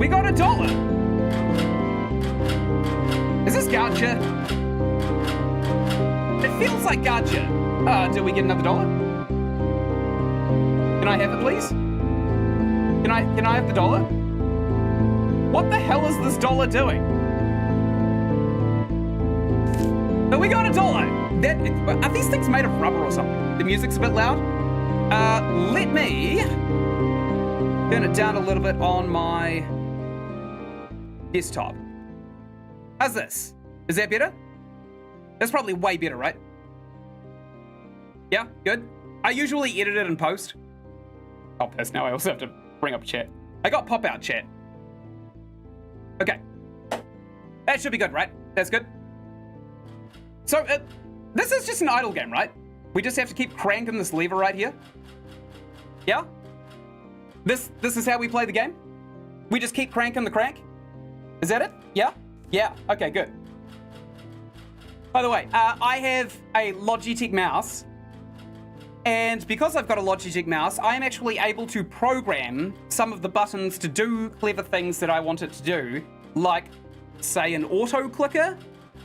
We got $1. Is this gacha? It feels like gacha. Did we get another $1? Can I have it, please? Can I have the $1? What the hell is this $1 doing? But we got $1. Are these things made of rubber or something? The music's a bit loud. Let me turn it down a little bit on my desktop. How's this? Is that better? That's probably way better, right? Yeah, good. I usually edit it in post. Oh, piss, now I also have to bring up chat. I got pop-out chat. Okay. That should be good, right? That's good. So, this is just an idle game, right? We just have to keep cranking this lever right here. Yeah? This is how we play the game? We just keep cranking the crank? Is that it? Yeah? Yeah. Okay, good. By the way, I have a Logitech mouse. And because I've got a Logitech mouse, I am actually able to program some of the buttons to do clever things that I want it to do. Like, say, an auto clicker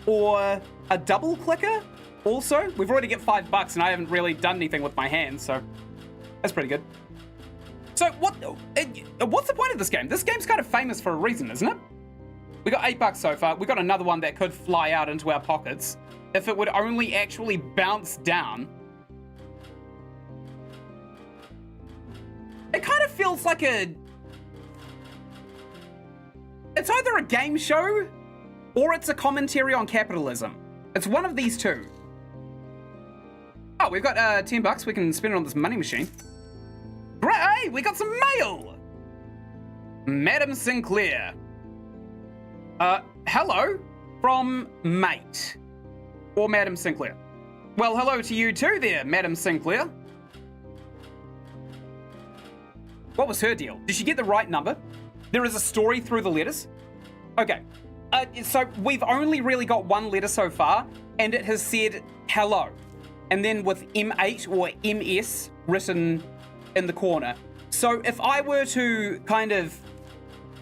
or a double clicker. Also, we've already got $5 and I haven't really done anything with my hands, so that's pretty good. So what's the point of this game? This game's kind of famous for a reason, isn't it? We got $8 so far. We got another one that could fly out into our pockets if it would only actually bounce down. It kind of feels like it's either a game show or it's a commentary on capitalism. It's one of these two. Oh, we've got $10. We can spend it on this money machine. Great, hey, we got some mail. Madam Sinclair. Hello from mate. Or Madam Sinclair. Well, hello to you too there, Madam Sinclair. What was her deal? Did she get the right number? There is a story through the letters? Okay. So we've only really got one letter so far, and it has said hello. And then with M8 or MS written in the corner. So if I were to kind of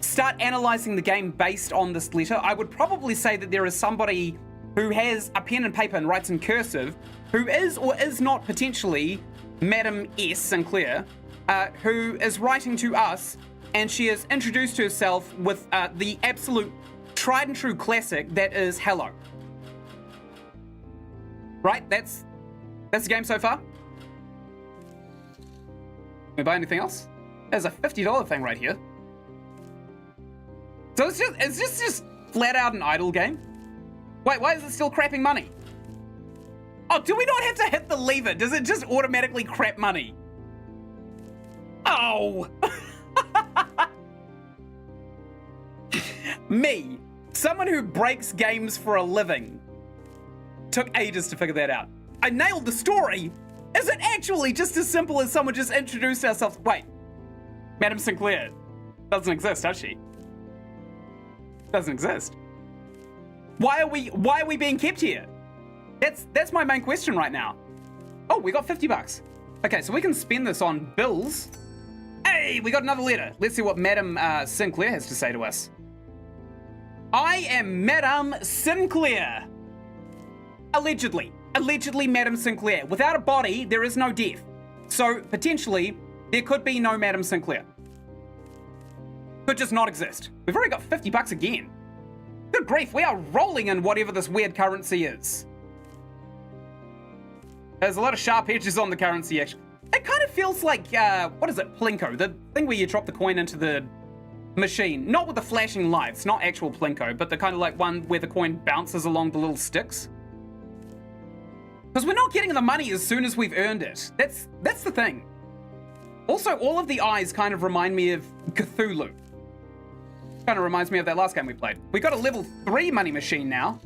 start analyzing the game based on this letter, I would probably say that there is somebody who has a pen and paper and writes in cursive, who is or is not potentially Madam S. Sinclair, who is writing to us, and she has introduced herself with the absolute tried and true classic that is hello. Right? That's the game so far. Can we buy anything else? There's a $50 thing right here. So it's just flat out an idle game? Wait, why is it still crapping money? Oh, do we not have to hit the lever? Does it just automatically crap money? Oh! Me, someone who breaks games for a living, took ages to figure that out. I nailed the story! Is it actually just as simple as someone just introduced ourselves? Wait, Madam Sinclair doesn't exist, does she? Doesn't exist. Why are we being kept here? That's my main question right now. Oh, we got $50. Okay, so we can spend this on bills. Hey, we got another letter. Let's see what Madam Sinclair has to say to us. I am Madam Sinclair. Allegedly Madam Sinclair. Without a body, there is no death. So, potentially, there could be no Madam Sinclair. Could just not exist. We've already got $50 again. Good grief, we are rolling in whatever this weird currency is. There's a lot of sharp edges on the currency, actually. It kind of feels like, what is it, Plinko? The thing where you drop the coin into the machine. Not with the flashing lights, not actual Plinko, but the kind of like one where the coin bounces along the little sticks. Because we're not getting the money as soon as we've earned it. That's the thing. Also, all of the eyes kind of remind me of Cthulhu. Kind of reminds me of that last game we played. We got a level 3 money machine now.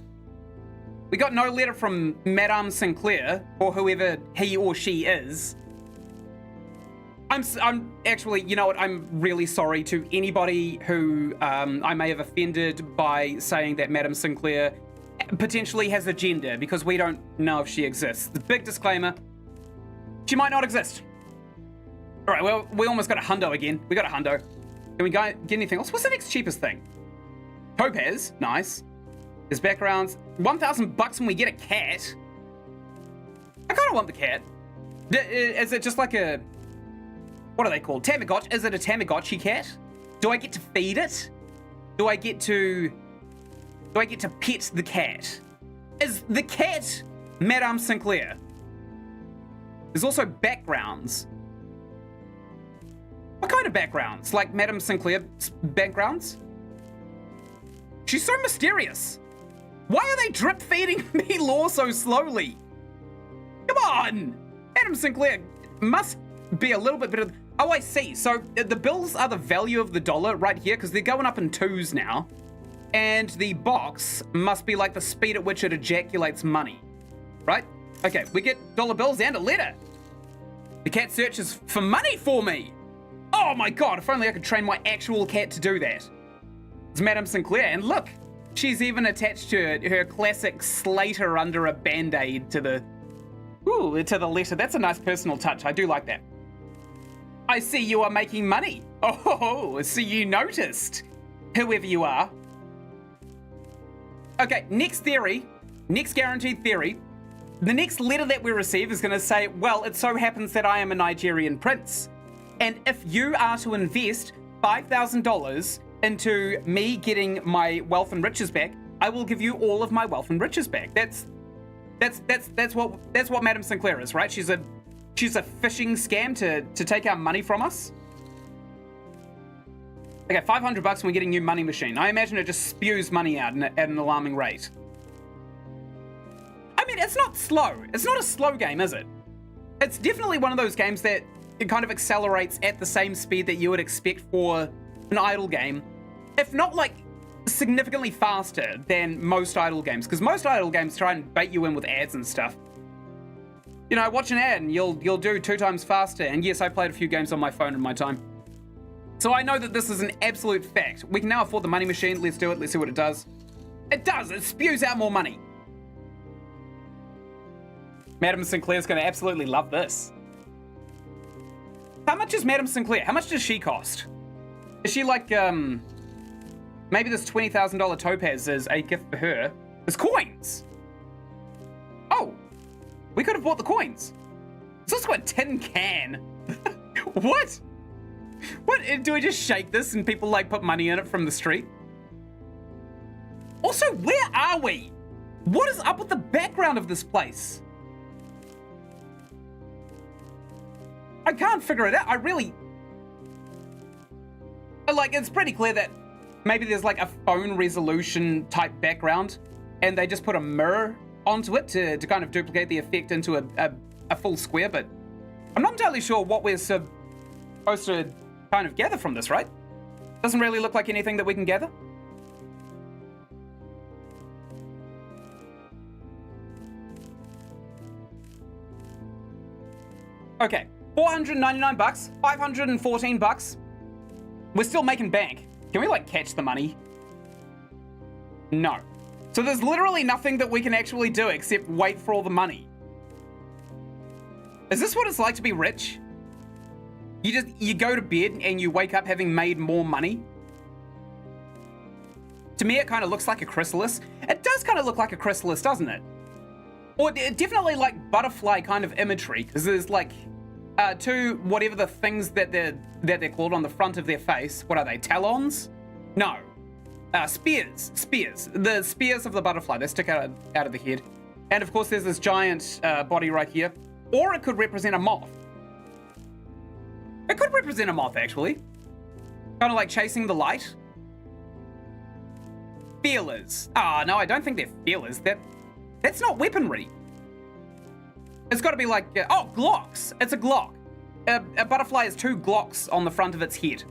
We got no letter from Madame Sinclair, or whoever he or she is. I'm actually, you know what, I'm really sorry to anybody who I may have offended by saying that Madame Sinclair potentially has a gender, because we don't know if she exists. The big disclaimer, she might not exist. All right, well, we almost got a hundo again. We got a hundo. Can we get anything else? What's the next cheapest thing? Topaz. Nice. There's backgrounds. 1,000 bucks when we get a cat. I kind of want the cat. Is it just like a... What are they called? Tamagotchi? Is it a Tamagotchi cat? Do I get to feed it? Do I get to pet the cat? Is the cat Madame Sinclair? There's also backgrounds. What kind of backgrounds? Like Madame Sinclair's backgrounds? She's so mysterious. Why are they drip feeding me lore so slowly? Come on! Madame Sinclair must be a little bit better. Oh, I see. So the bills are the value of the dollar right here because they're going up in 2s now. And the box must be like the speed at which it ejaculates money. Right? Okay, we get dollar bills and a letter. The cat searches for money for me. Oh my god, if only I could train my actual cat to do that. It's Madame Sinclair, and look, she's even attached to her classic Slater under a band-aid to the letter. That's a nice personal touch. I do like that. I see you are making money. Oh, so you noticed. Whoever you are. Okay, next theory. Next guaranteed theory. The next letter that we receive is going to say, well, it so happens that I am a Nigerian prince. And if you are to invest $5,000 into me getting my wealth and riches back, I will give you all of my wealth and riches back. That's what Madame Sinclair is, right? She's a phishing scam to take our money from us. Okay, 500 bucks when we get a new money machine. I imagine it just spews money out at an alarming rate. I mean, it's not slow. It's not a slow game, is it? It's definitely one of those games that it kind of accelerates at the same speed that you would expect for an idle game, if not like significantly faster than most idle games, because most idle games try and bait you in with ads and stuff. You know, watch an ad and you'll do 2 times faster. And yes, I played a few games on my phone in my time. So I know that this is an absolute fact. We can now afford the money machine. Let's do it. Let's see what it does. It does. It spews out more money. Madame Sinclair's going to absolutely love this. How much is Madame Sinclair? How much does she cost? Is she like, maybe this $20,000 topaz is a gift for her. There's coins. Oh, we could have bought the coins. It's also a tin can. What? What? Do we just shake this and people like put money in it from the street? Also, where are we? What is up with the background of this place? I can't figure it out. I really... Like, it's pretty clear that maybe there's like a phone resolution type background and they just put a mirror onto it to kind of duplicate the effect into a full square, but I'm not entirely sure what we're supposed to kind of gather from this, right? Doesn't really look like anything that we can gather. Okay, 499 bucks, 514 bucks. We're still making bank. Can we like catch the money? No. So there's literally nothing that we can actually do except wait for all the money. Is this what it's like to be rich? You go to bed and you wake up having made more money? To me, it kind of looks like a chrysalis. It does kind of look like a chrysalis, doesn't it? Or definitely like butterfly kind of imagery, because there's like two whatever the things that they're called on the front of their face. What are they? Talons? No. Spears. The spears of the butterfly. They stick out of the head. And of course, there's this giant body right here. Or it could represent a moth. It could represent a moth, actually. Kind of like chasing the light. Feelers. Ah, no, I don't think they're feelers. That's not weaponry. It's got to be like... oh, Glocks. It's a Glock. A butterfly has 2 Glocks on the front of its head.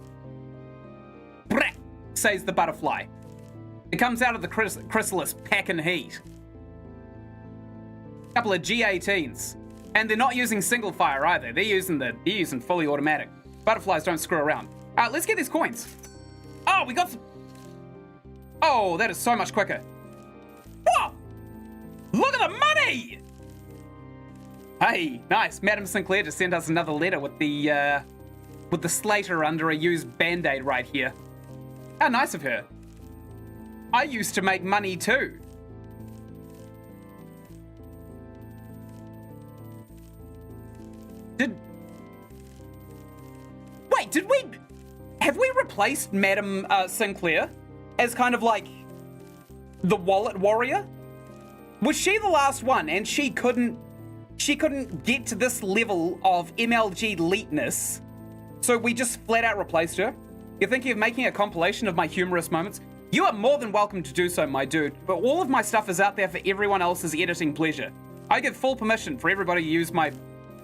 Brat, says the butterfly. It comes out of the chrysalis packing heat. Couple of G18s. And they're not using single fire either. They're using fully automatic. Butterflies don't screw around. Let's get these coins. Oh, we got some... Oh, that is so much quicker. Whoa! Look at the money! Hey, nice. Madame Sinclair just sent us another letter with the with the Slater under a used Band-Aid right here. How nice of her. I used to make money too. Have we replaced Madam Sinclair as kind of like the wallet warrior? Was she the last one and she couldn't get to this level of MLG eliteness, so we just flat out replaced her? You're thinking of making a compilation of my humorous moments? You are more than welcome to do so, my dude, but all of my stuff is out there for everyone else's editing pleasure. I give full permission for everybody to use my...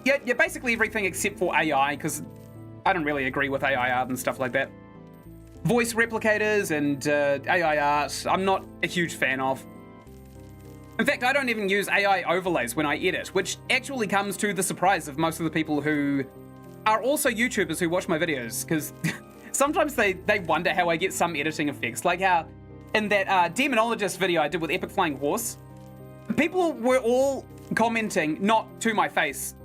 Yeah, basically everything except for AI, because I don't really agree with AI art and stuff like that. Voice replicators and AI art, I'm not a huge fan of. In fact, I don't even use AI overlays when I edit, which actually comes to the surprise of most of the people who are also YouTubers who watch my videos, because sometimes they wonder how I get some editing effects. Like how in that Demonologist video I did with Epic Flying Horse, people were all commenting, not to my face,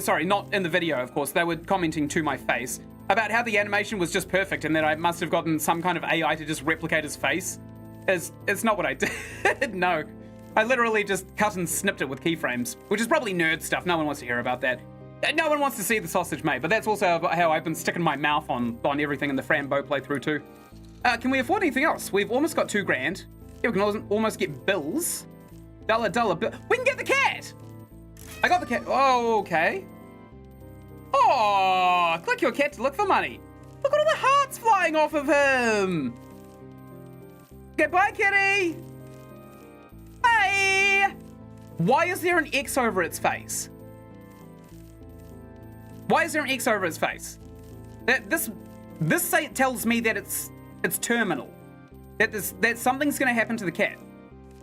sorry, not in the video, of course, they were commenting to my face, about how the animation was just perfect and that I must have gotten some kind of AI to just replicate his face. It's not what I did, no. I literally just cut and snipped it with keyframes, which is probably nerd stuff. No one wants to hear about that. No one wants to see the sausage made, but that's also how I've been sticking my mouth on everything in the Frambo playthrough too. Can we afford anything else? We've almost got $2,000. Yeah, we can almost get bills. Dollar bill. We can get the cat! I got the cat. Oh, okay. Oh, click your cat to look for money. Look at all the hearts flying off of him. Goodbye, kitty. Hey! Why is there an X over its face? Why is there an X over its face? This tells me that it's terminal. That something's gonna happen to the cat.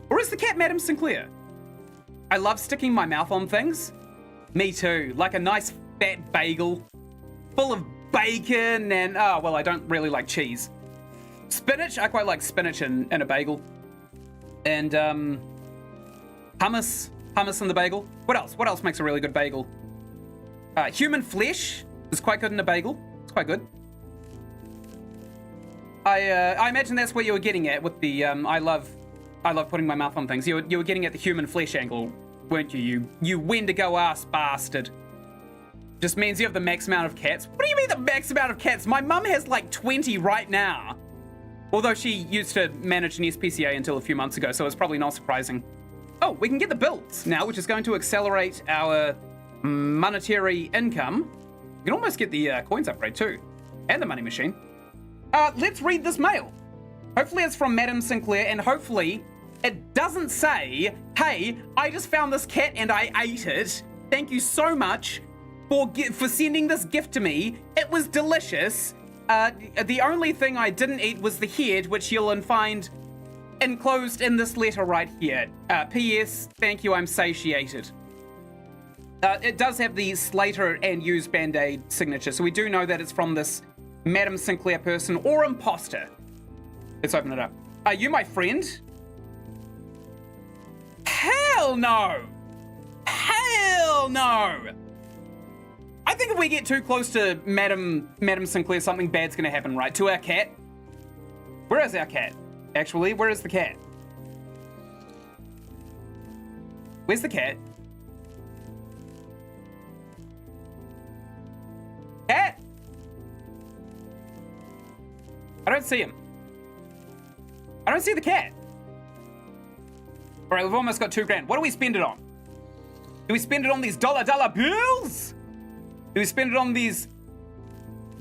Or is the cat Madam Sinclair? I love sticking my mouth on things. Me too. Like a nice fat bagel full of bacon and, oh, well, I don't really like cheese. Spinach, I quite like spinach in a bagel. And hummus in the bagel. What else? What else makes a really good bagel? Human flesh is quite good in a bagel. It's quite good. I imagine that's what you were getting at with the I love putting my mouth on things. You were getting at the human flesh angle, weren't you? You Wendigo ass bastard. Just means you have the max amount of cats. What do you mean the max amount of cats? My mum has like 20 right now. Although she used to manage an SPCA until a few months ago, so it's probably not surprising. Oh, we can get the builds now, which is going to accelerate our monetary income. We can almost get the coins upgrade too, and the money machine. Let's read this mail. Hopefully it's from Madam Sinclair, and hopefully it doesn't say, hey, I just found this cat and I ate it. Thank you so much for sending this gift to me. It was delicious. The only thing I didn't eat was the head, which you'll find enclosed in this letter right here. P.S. Thank you, I'm satiated. It does have the Slater and used Band-Aid signature, so we do know that it's from this Madam Sinclair person or imposter. Let's open it up. Are you my friend? Hell no! Hell no! I think if we get too close to Madam Sinclair, something bad's gonna happen, right? To our cat. Where is our cat? Actually, where is the cat? Where's the cat? Cat! I don't see him. I don't see the cat. All right, we've almost got $2,000. What do we spend it on? Do we spend it on these dollar bills? Do we spend it on these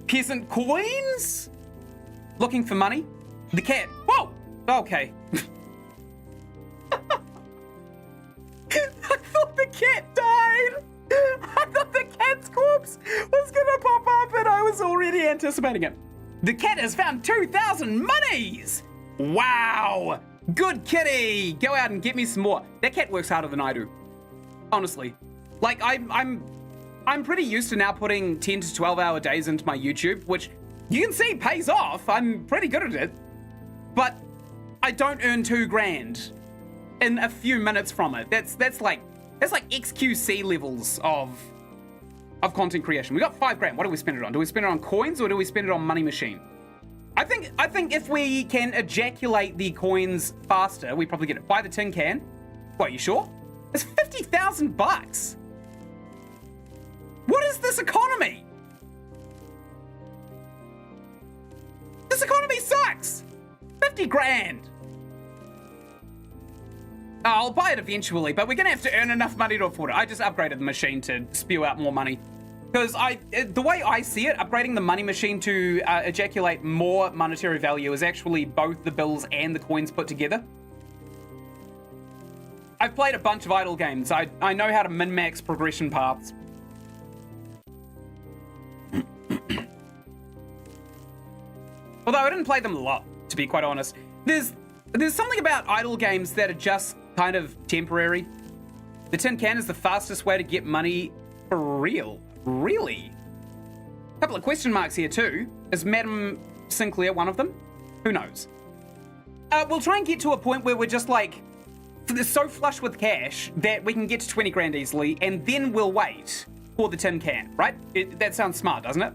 peasant coins? Looking for money? The cat. Whoa! Okay. I thought the cat died. I thought the cat's corpse was gonna pop up and I was already anticipating it. The cat has found 2,000 monies! Wow! Good kitty! Go out and get me some more. That cat works harder than I do. Honestly. Like, I'm pretty used to now putting 10 to 12 hour days into my YouTube, which you can see pays off. I'm pretty good at it. But I don't earn $2,000 in a few minutes from it. That's like XQC levels of of content creation. We got 5 grand. What do we spend it on? Do we spend it on coins or do we spend it on money machine? I think if we can ejaculate the coins faster, we probably get it. Buy the tin can. What, you sure? It's 50,000 bucks. What is this economy? This economy sucks. 50 grand. I'll buy it eventually, but we're gonna have to earn enough money to afford it. I just upgraded the machine to spew out more money. Because the way I see it, upgrading the money machine to ejaculate more monetary value is actually both the bills and the coins put together. I've played a bunch of idle games. I know how to min-max progression paths. Although I didn't play them a lot, to be quite honest. There's something about idle games that are just kind of temporary. The tin can is the fastest way to get money for real. Really? A couple of question marks here too. Is Madam Sinclair one of them? Who knows? We'll try and get to a point where we're just like so flush with cash that we can get to 20 grand easily, and then we'll wait for the tin can, right? That sounds smart, doesn't it?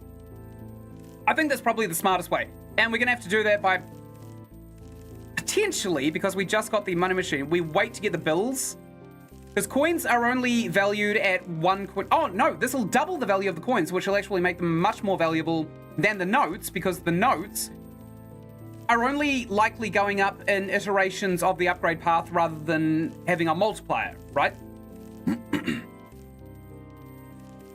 I think that's probably the smartest way. And we're gonna have to do that by potentially, because we just got the money machine, we wait to get the bills. Because coins are only valued at 1 coin. Oh no, this will double the value of the coins, which will actually make them much more valuable than the notes, because the notes are only likely going up in iterations of the upgrade path rather than having a multiplier, right?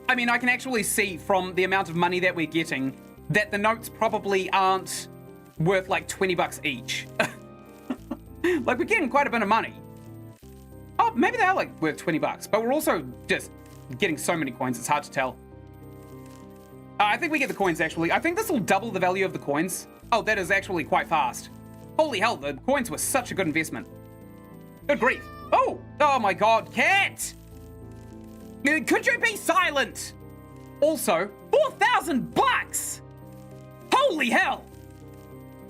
I mean, I can actually see from the amount of money that we're getting that the notes probably aren't worth like 20 bucks each. Like, we're getting quite a bit of money. Oh, maybe they are like worth 20 bucks, but we're also just getting so many coins, it's hard to tell. I think we get the coins actually. I think this will double the value of the coins. Oh, that is actually quite fast. Holy hell, the coins were such a good investment. Good grief. Oh my God, cat! Could you be silent? Also, 4,000 bucks! Holy hell!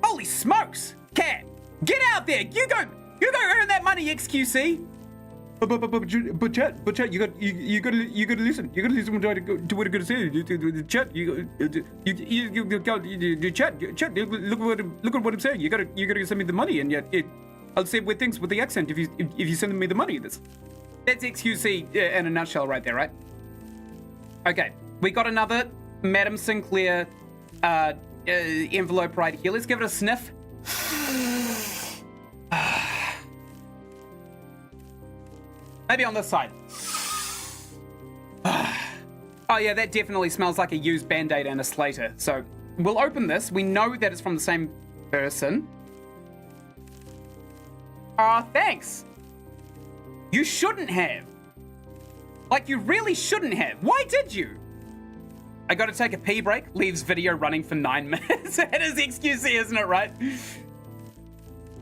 Holy smokes! Cat, get out there! You go earn that money, XQC! But chat, you gotta listen. You gotta listen to what I'm gonna say. Chat, chat. Look at what I'm saying. You gotta send me the money, and yet I'll say weird things with the accent if you send me the money. That's XQC in a nutshell, right there, right? Okay, we got another Madam Sinclair envelope right here. Let's give it a sniff. Maybe on this side. Oh yeah, that definitely smells like a used Band-Aid and a Slater. So we'll open this. We know that it's from the same person. Thanks. You shouldn't have. Like, you really shouldn't have. Why did you? I gotta take a pee break. Leaves video running for 9 minutes. That is XQC, isn't it, right?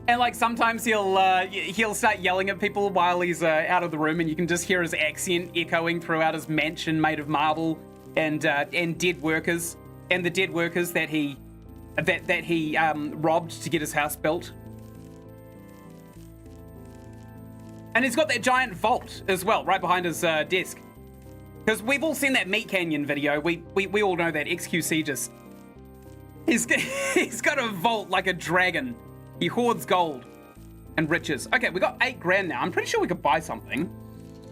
And like sometimes he'll start yelling at people while he's out of the room, and you can just hear his accent echoing throughout his mansion made of marble and dead workers, and the dead workers that he robbed to get his house built. And he's got that giant vault as well, right behind his desk. Because we've all seen that Meat Canyon video. We all know that XQC just he's got a vault like a dragon. He hoards gold and riches. Okay, we got 8 grand now. I'm pretty sure we could buy something.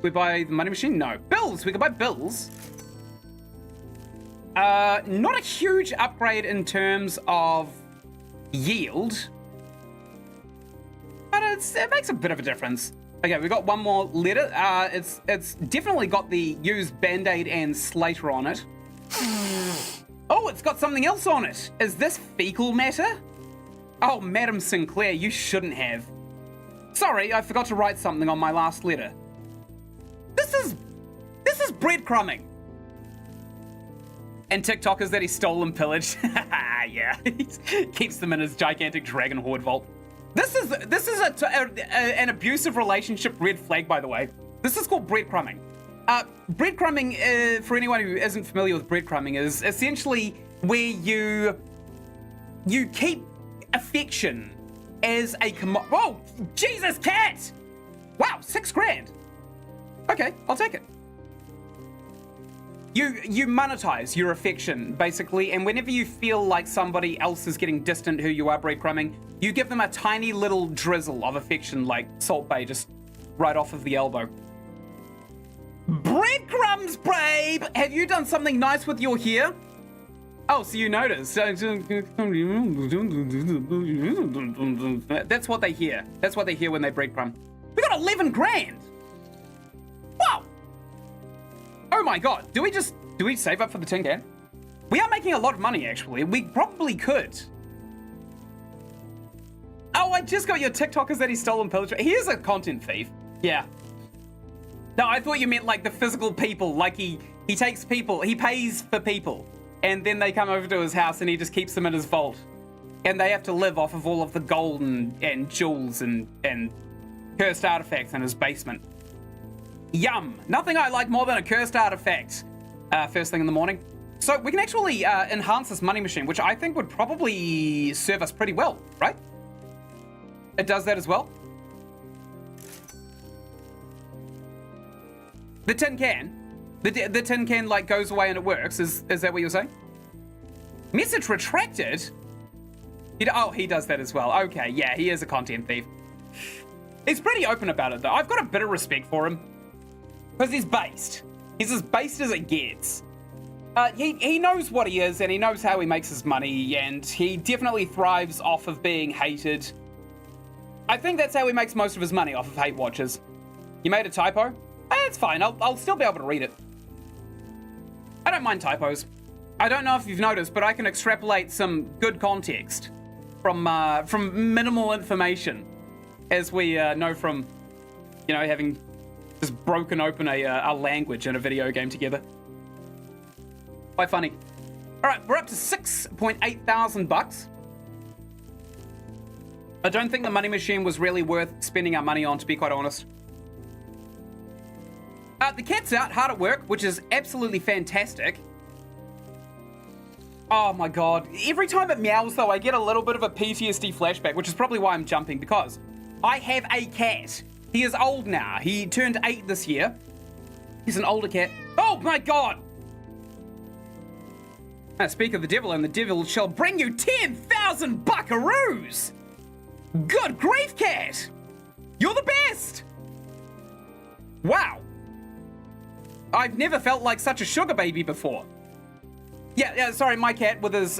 We buy the money machine? No. Bills. We could buy bills. Not a huge upgrade in terms of yield, but it makes a bit of a difference. Okay, we got one more letter. It's definitely got the used Band-Aid and Slater on it. Oh, it's got something else on it. Is this fecal matter? Oh, Madam Sinclair, you shouldn't have. Sorry, I forgot to write something on my last letter. This is breadcrumbing. And TikTokers that he stole and pillaged. Yeah, he keeps them in his gigantic dragon horde vault. This is an abusive relationship red flag, by the way. This is called breadcrumbing. Breadcrumbing, for anyone who isn't familiar with breadcrumbing, is essentially where you keep affection as a Whoa, Jesus, cat! Wow, 6 grand. Okay, I'll take it. You monetize your affection, basically, and whenever you feel like somebody else is getting distant who you are breadcrumbing, you give them a tiny little drizzle of affection, like Salt Bay, just right off of the elbow. Breadcrumbs, babe! Have you done something nice with your hair? Oh, so you noticed. That's what they hear. That's what they hear when they breadcrumb. We got 11 grand! Wow! Oh my god, do we save up for the tin can? We are making a lot of money, actually. We probably could. Oh, I just got your TikTokers that he stole and pillaged. He is a content thief. Yeah. No, I thought you meant like the physical people. Like he takes people, he pays for people. And then they come over to his house and he just keeps them in his vault. And they have to live off of all of the gold and jewels and cursed artifacts in his basement. Yum! Nothing I like more than a cursed artifact first thing in the morning. So we can actually enhance this money machine, which I think would probably serve us pretty well, right? It does that as well. The tin can. The tin can like goes away and it works. Is that what you're saying? Message retracted? Oh, he does that as well. Okay, yeah, he is a content thief. He's pretty open about it though. I've got a bit of respect for him. Because he's based. He's as based as it gets. He knows what he is and he knows how he makes his money and he definitely thrives off of being hated. I think that's how he makes most of his money, off of hate watchers. You made a typo? It's fine, I'll still be able to read it. I don't mind typos. I don't know if you've noticed, but I can extrapolate some good context from minimal information, as we know from, you know, having just broken open a language in a video game together. Quite funny. All right, we're up to 6.8 thousand bucks. I don't think the money machine was really worth spending our money on, to be quite honest. The cat's out, hard at work, which is absolutely fantastic. Oh my god. Every time it meows, though, I get a little bit of a PTSD flashback, which is probably why I'm jumping, because I have a cat. He is old now. He turned 8 this year. He's an older cat. Oh my god! Speak of the devil, and the devil shall bring you 10,000 buckaroos! Good grief, cat! You're the best! Wow. I've never felt like such a sugar baby before. Yeah, sorry, my cat with his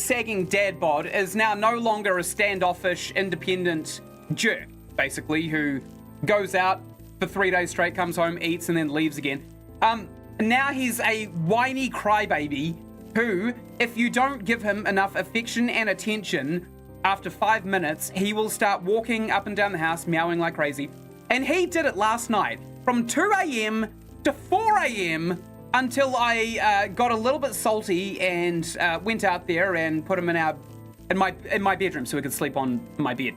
sagging dad bod is now no longer a standoffish, independent jerk, basically, who goes out for 3 days straight, comes home, eats, and then leaves again. Now he's a whiny crybaby who, if you don't give him enough affection and attention, after 5 minutes, he will start walking up and down the house, meowing like crazy. And he did it last night, from 2 a.m. to 4 a.m. until I got a little bit salty and went out there and put him in my bedroom so he could sleep on my bed.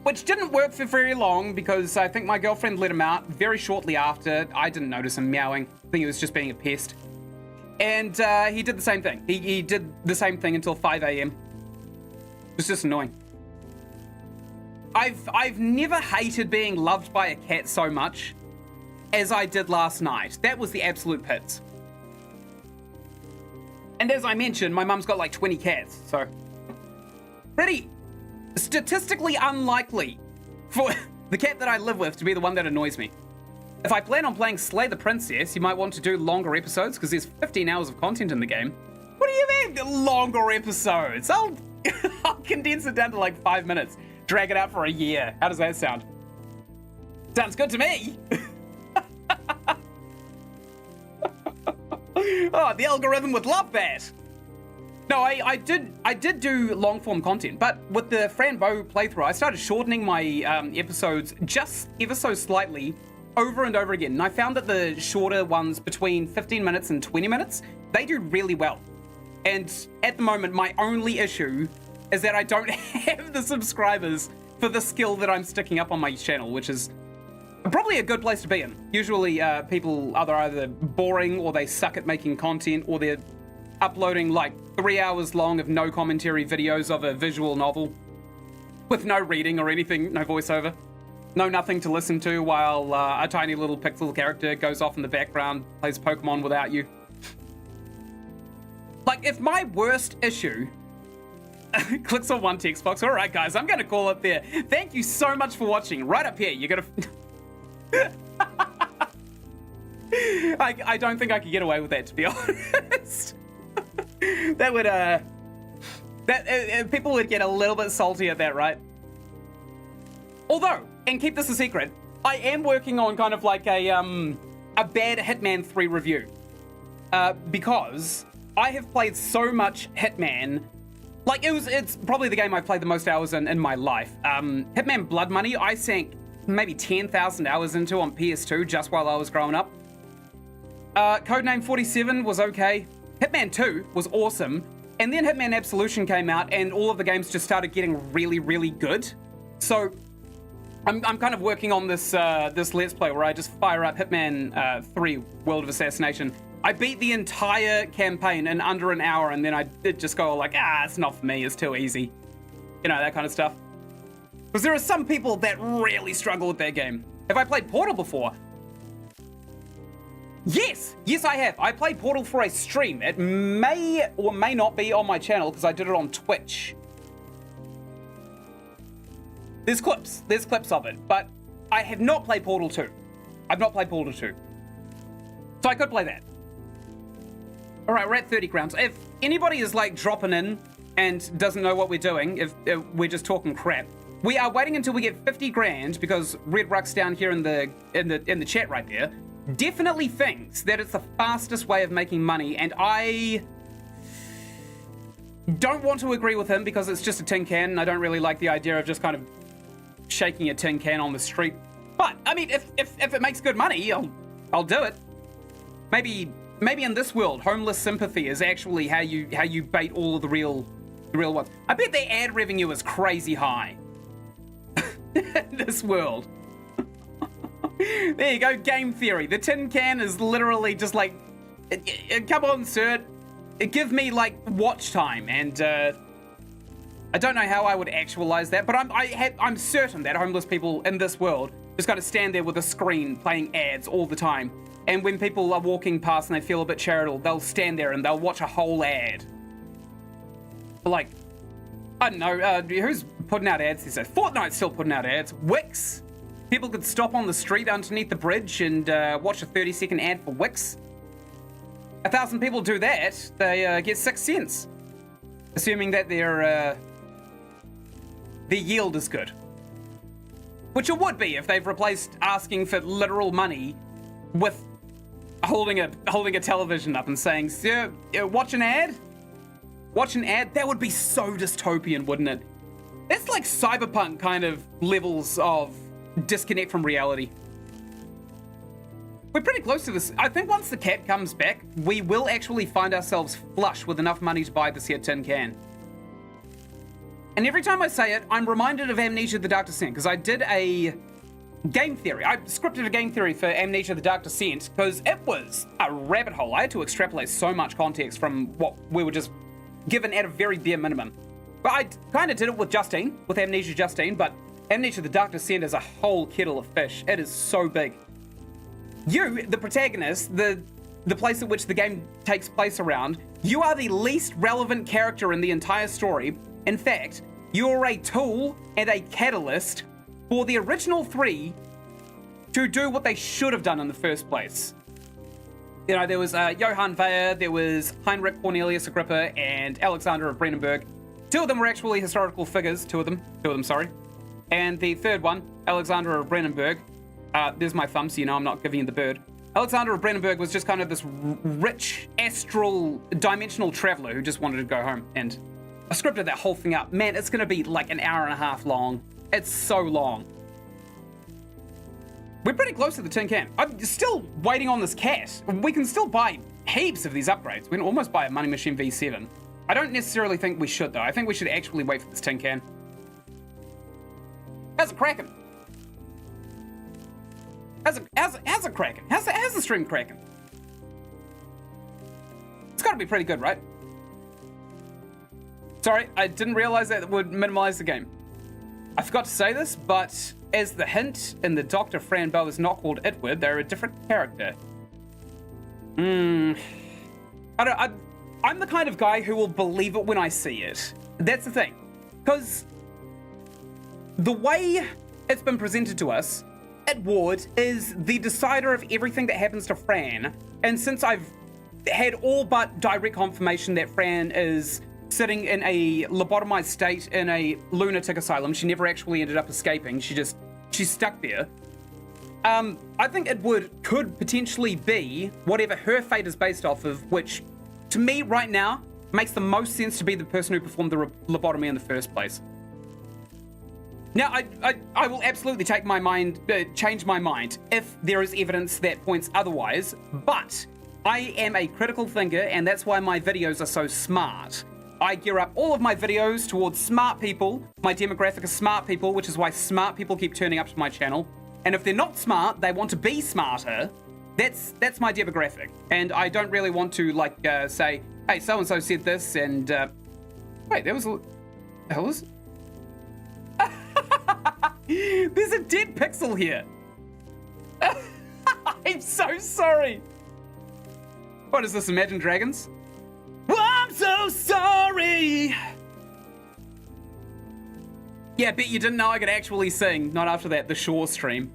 Which didn't work for very long because I think my girlfriend let him out very shortly after. I didn't notice him meowing. I think he was just being a pest. And he did the same thing. He did the same thing until 5 a.m. It was just annoying. I've never hated being loved by a cat so much as I did last night. That was the absolute pits. And as I mentioned, my mum's got like 20 cats, so pretty statistically unlikely for the cat that I live with to be the one that annoys me. If I plan on playing Slay the Princess, you might want to do longer episodes because there's 15 hours of content in the game. What do you mean, longer episodes? I'll condense it down to like 5 minutes, drag it out for a year. How does that sound? Sounds good to me. Oh, the algorithm would love that. No, I did do long form content, but with the Fran Bow playthrough, I started shortening my episodes just ever so slightly over and over again. And I found that the shorter ones between 15 minutes and 20 minutes, they do really well. And at the moment, my only issue is that I don't have the subscribers for the skill that I'm sticking up on my channel, which is probably a good place to be in. Usually people are either boring or they suck at making content or they're uploading like 3 hours long of no commentary videos of a visual novel with no reading or anything, no voiceover. No nothing to listen to while a tiny little pixel character goes off in the background, plays Pokemon without you. Like, if my worst issue clicks on one text box. All right, guys, I'm going to call it there. Thank you so much for watching. Right up here, you're going to... I don't think I could get away with that, to be honest. That would, people would get a little bit salty at that, right? Although, and keep this a secret, I am working on kind of like a bad Hitman 3 review. Because I have played so much Hitman. Like, it's probably the game I've played the most hours in my life. Hitman Blood Money, I sank maybe 10,000 hours into on PS2 just while I was growing up. Codename 47 was okay. Hitman 2 was awesome. And then Hitman Absolution came out and all of the games just started getting really, really good. So I'm kind of working on this this Let's Play where I just fire up Hitman 3 World of Assassination. I beat the entire campaign in under an hour, and then I did just go like, it's not for me, it's too easy. You know, that kind of stuff. Because there are some people that really struggle with their game. Have I played Portal before? Yes, I have. I played Portal for a stream. It may or may not be on my channel because I did it on Twitch. There's clips of it, but I have not played Portal 2. I've not played Portal 2. So I could play that. All right, we're at 30 crowns. If anybody is like dropping in and doesn't know what we're doing, if we're just talking crap, we are waiting until we get 50 grand because Red Ruck's down here in the chat right there definitely thinks that it's the fastest way of making money, and I don't want to agree with him because it's just a tin can and I don't really like the idea of just kind of shaking a tin can on the street. But I mean, if it makes good money, I'll do it. Maybe in this world, homeless sympathy is actually how you bait all of the real ones. I bet their ad revenue is crazy high. In this world. There you go, game theory. The tin can is literally just like, come on, sir, give me like watch time, and I don't know how I would actualize that, but I'm certain that homeless people in this world just got to stand there with a screen playing ads all the time. And when people are walking past and they feel a bit charitable, they'll stand there and they'll watch a whole ad. Like, I don't know, who's putting out ads these days? Fortnite's still putting out ads. Wix. People could stop on the street underneath the bridge and watch a 30-second ad for Wix. 1,000 people do that, they get 6 cents. Assuming that their yield is good. Which it would be if they've replaced asking for literal money with holding a television up and saying, "Sir, watch an ad? Watch an ad?" That would be so dystopian, wouldn't it? That's like cyberpunk kind of levels of disconnect from reality. We're pretty close to this. I think once the cat comes back, we will actually find ourselves flush with enough money to buy this here tin can. And every time I say it, I'm reminded of Amnesia: The Dark Descent, because I did a game theory. I scripted a game theory for Amnesia: The Dark Descent because it was a rabbit hole. I had to extrapolate so much context from what we were just given at a very bare minimum. But I kind of did it with Justine, with Amnesia Justine, but Amnesia: The Dark Descent is a whole kettle of fish. It is so big. You, the protagonist, the place at which the game takes place around, you are the least relevant character in the entire story. In fact, you're a tool and a catalyst for the original 3 to do what they should have done in the first place. You know, there was Johann Weyer, there was Heinrich Cornelius Agrippa, and Alexander of Brandenburg. 2 of them were actually historical figures, two of them, sorry. And the third one, Alexander of Brandenburg, there's my thumb, so you know I'm not giving you the bird. Alexander of Brandenburg was just kind of this rich, astral, dimensional traveler who just wanted to go home. And I scripted that whole thing up. Man, it's going to be like an hour and a half long. It's so long. We're pretty close to the tin can. I'm still waiting on this cat. We can still buy heaps of these upgrades. We can almost buy a Money Machine V7. I don't necessarily think we should, though. I think we should actually wait for this tin can. How's it cracking? How's it cracking? How's the stream cracking? It's got to be pretty good, right? Sorry, I didn't realize that would minimize the game. I forgot to say this, but as the hint in the Dr. Fran Bell is not called Itward, they're a different character. I'm the kind of guy who will believe it when I see it. That's the thing. Because the way it's been presented to us, Itward is the decider of everything that happens to Fran. And since I've had all but direct confirmation that Fran is sitting in a lobotomized state in a lunatic asylum, she never actually ended up escaping. She's stuck there. I think Itward could potentially be whatever her fate is based off of, which to me right now makes the most sense to be the person who performed the lobotomy in the first place. Now, I will absolutely change my mind if there is evidence that points otherwise, but I am a critical thinker, and that's why my videos are so smart. I gear up all of my videos towards smart people. My demographic is smart people, which is why smart people keep turning up to my channel. And if they're not smart, they want to be smarter. That's my demographic. And I don't really want to, like, say, hey, so-and-so said this, and, wait, there was a... The hell is... There's a dead pixel here. I'm so sorry. What is this, Imagine Dragons? I'm so sorry. Yeah, bet you didn't know I could actually sing. Not after that, the Shore stream.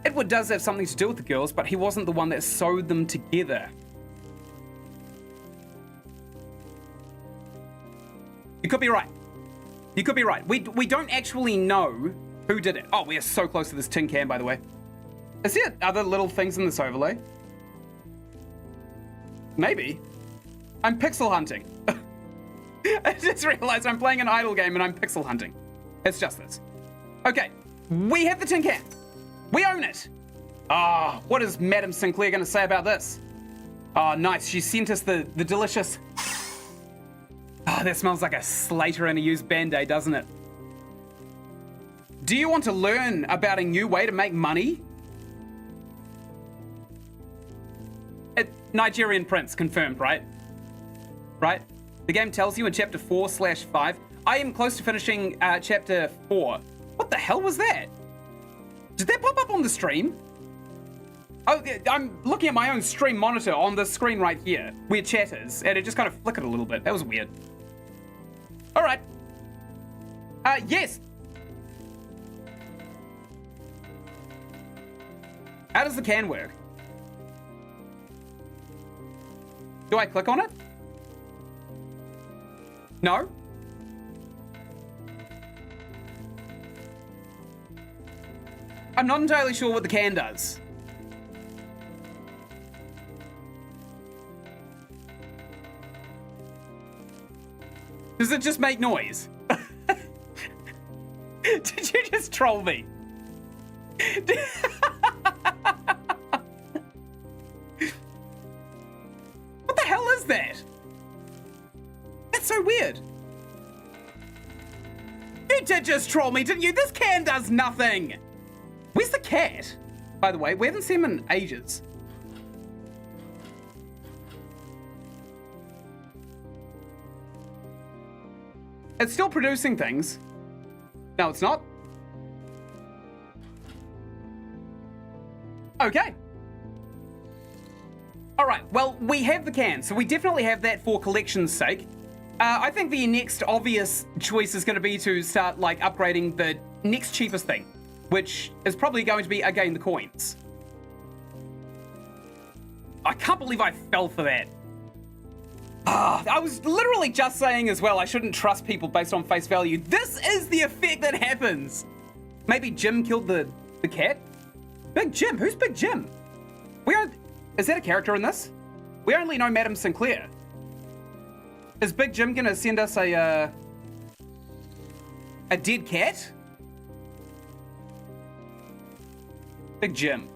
Itward does have something to do with the girls, but he wasn't the one that sewed them together. You could be right. You could be right. We don't actually know who did it. Oh, we are so close to this tin can, by the way. Is there other little things in this overlay? Maybe. I'm pixel hunting. I just realized I'm playing an idle game and I'm pixel hunting. It's just this. Okay, we have the tin can. We own it. Ah, what is Madam Sinclair going to say about this? Oh, nice. She sent us the delicious... Oh, that smells like a Slater and a used Band-Aid, doesn't it? Do you want to learn about a new way to make money? Nigerian prince, confirmed, right? Right? The game tells you in chapter 4/5. I am close to finishing chapter 4. What the hell was that? Did that pop up on the stream? Oh, I'm looking at my own stream monitor on the screen right here, where chat is, and it just kind of flickered a little bit. That was weird. All right. Yes. How does the can work? Do I click on it? No? I'm not entirely sure what the can does. Does it just make noise? Did you just troll me? What the hell is that? That's so weird. You did just troll me, didn't you? This can does nothing. Where's the cat? By the way, we haven't seen him in ages. It's still producing things. No, it's not. Okay. All right, well, we have the can, so we definitely have that for collection's sake. I think the next obvious choice is going to be to start, like, upgrading the next cheapest thing, which is probably going to be, again, the coins. I can't believe I fell for that. I was literally just saying as well, I shouldn't trust people based on face value. This is the effect that happens. Maybe Jim killed the cat? Big Jim? Who's Big Jim? Is that a character in this? We only know Madam Sinclair. Is Big Jim gonna send us a dead cat? Big Jim.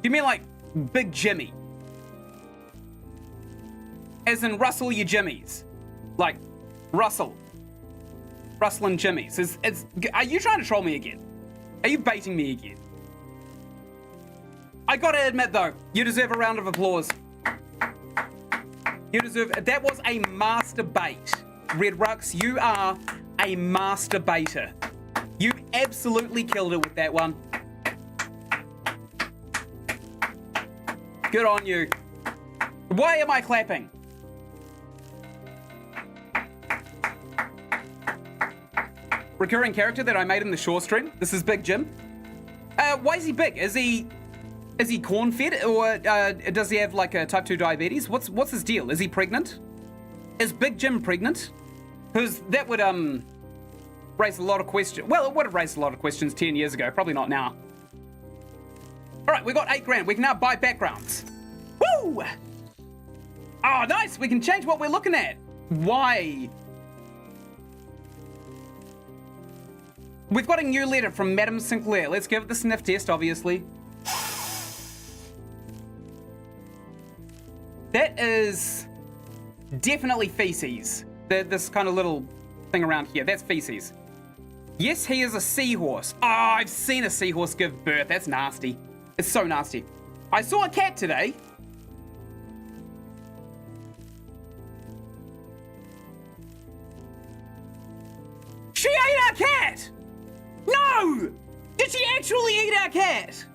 You mean like Big Jimmy? As in Russell your Jimmies. Like, Russell. Rustlin' Jimmies. Are you trying to troll me again? Are you baiting me again? I gotta admit though, you deserve a round of applause. You deserve, that was a master bait. Red Rux, you are a master baiter. You absolutely killed it with that one. Good on you. Why am I clapping? Recurring character that I made in the Shore stream. This is Big Jim. Why is he big? Is he corn-fed, or does he have like a type 2 diabetes? What's his deal? Is he pregnant? Is Big Jim pregnant? Because that would raise a lot of questions. Well, it would have raised a lot of questions 10 years ago. Probably not now. All right, we got 8 grand. We can now buy backgrounds. Woo! Oh, nice. We can change what we're looking at. Why? We've got a new letter from Madam Sinclair. Let's give it the sniff test, obviously. That is definitely feces. This kind of little thing around here, that's feces. Yes, he is a seahorse. Oh, I've seen a seahorse give birth. That's nasty. It's so nasty. I saw a cat today. She ate our cat! No! Did she actually eat our cat?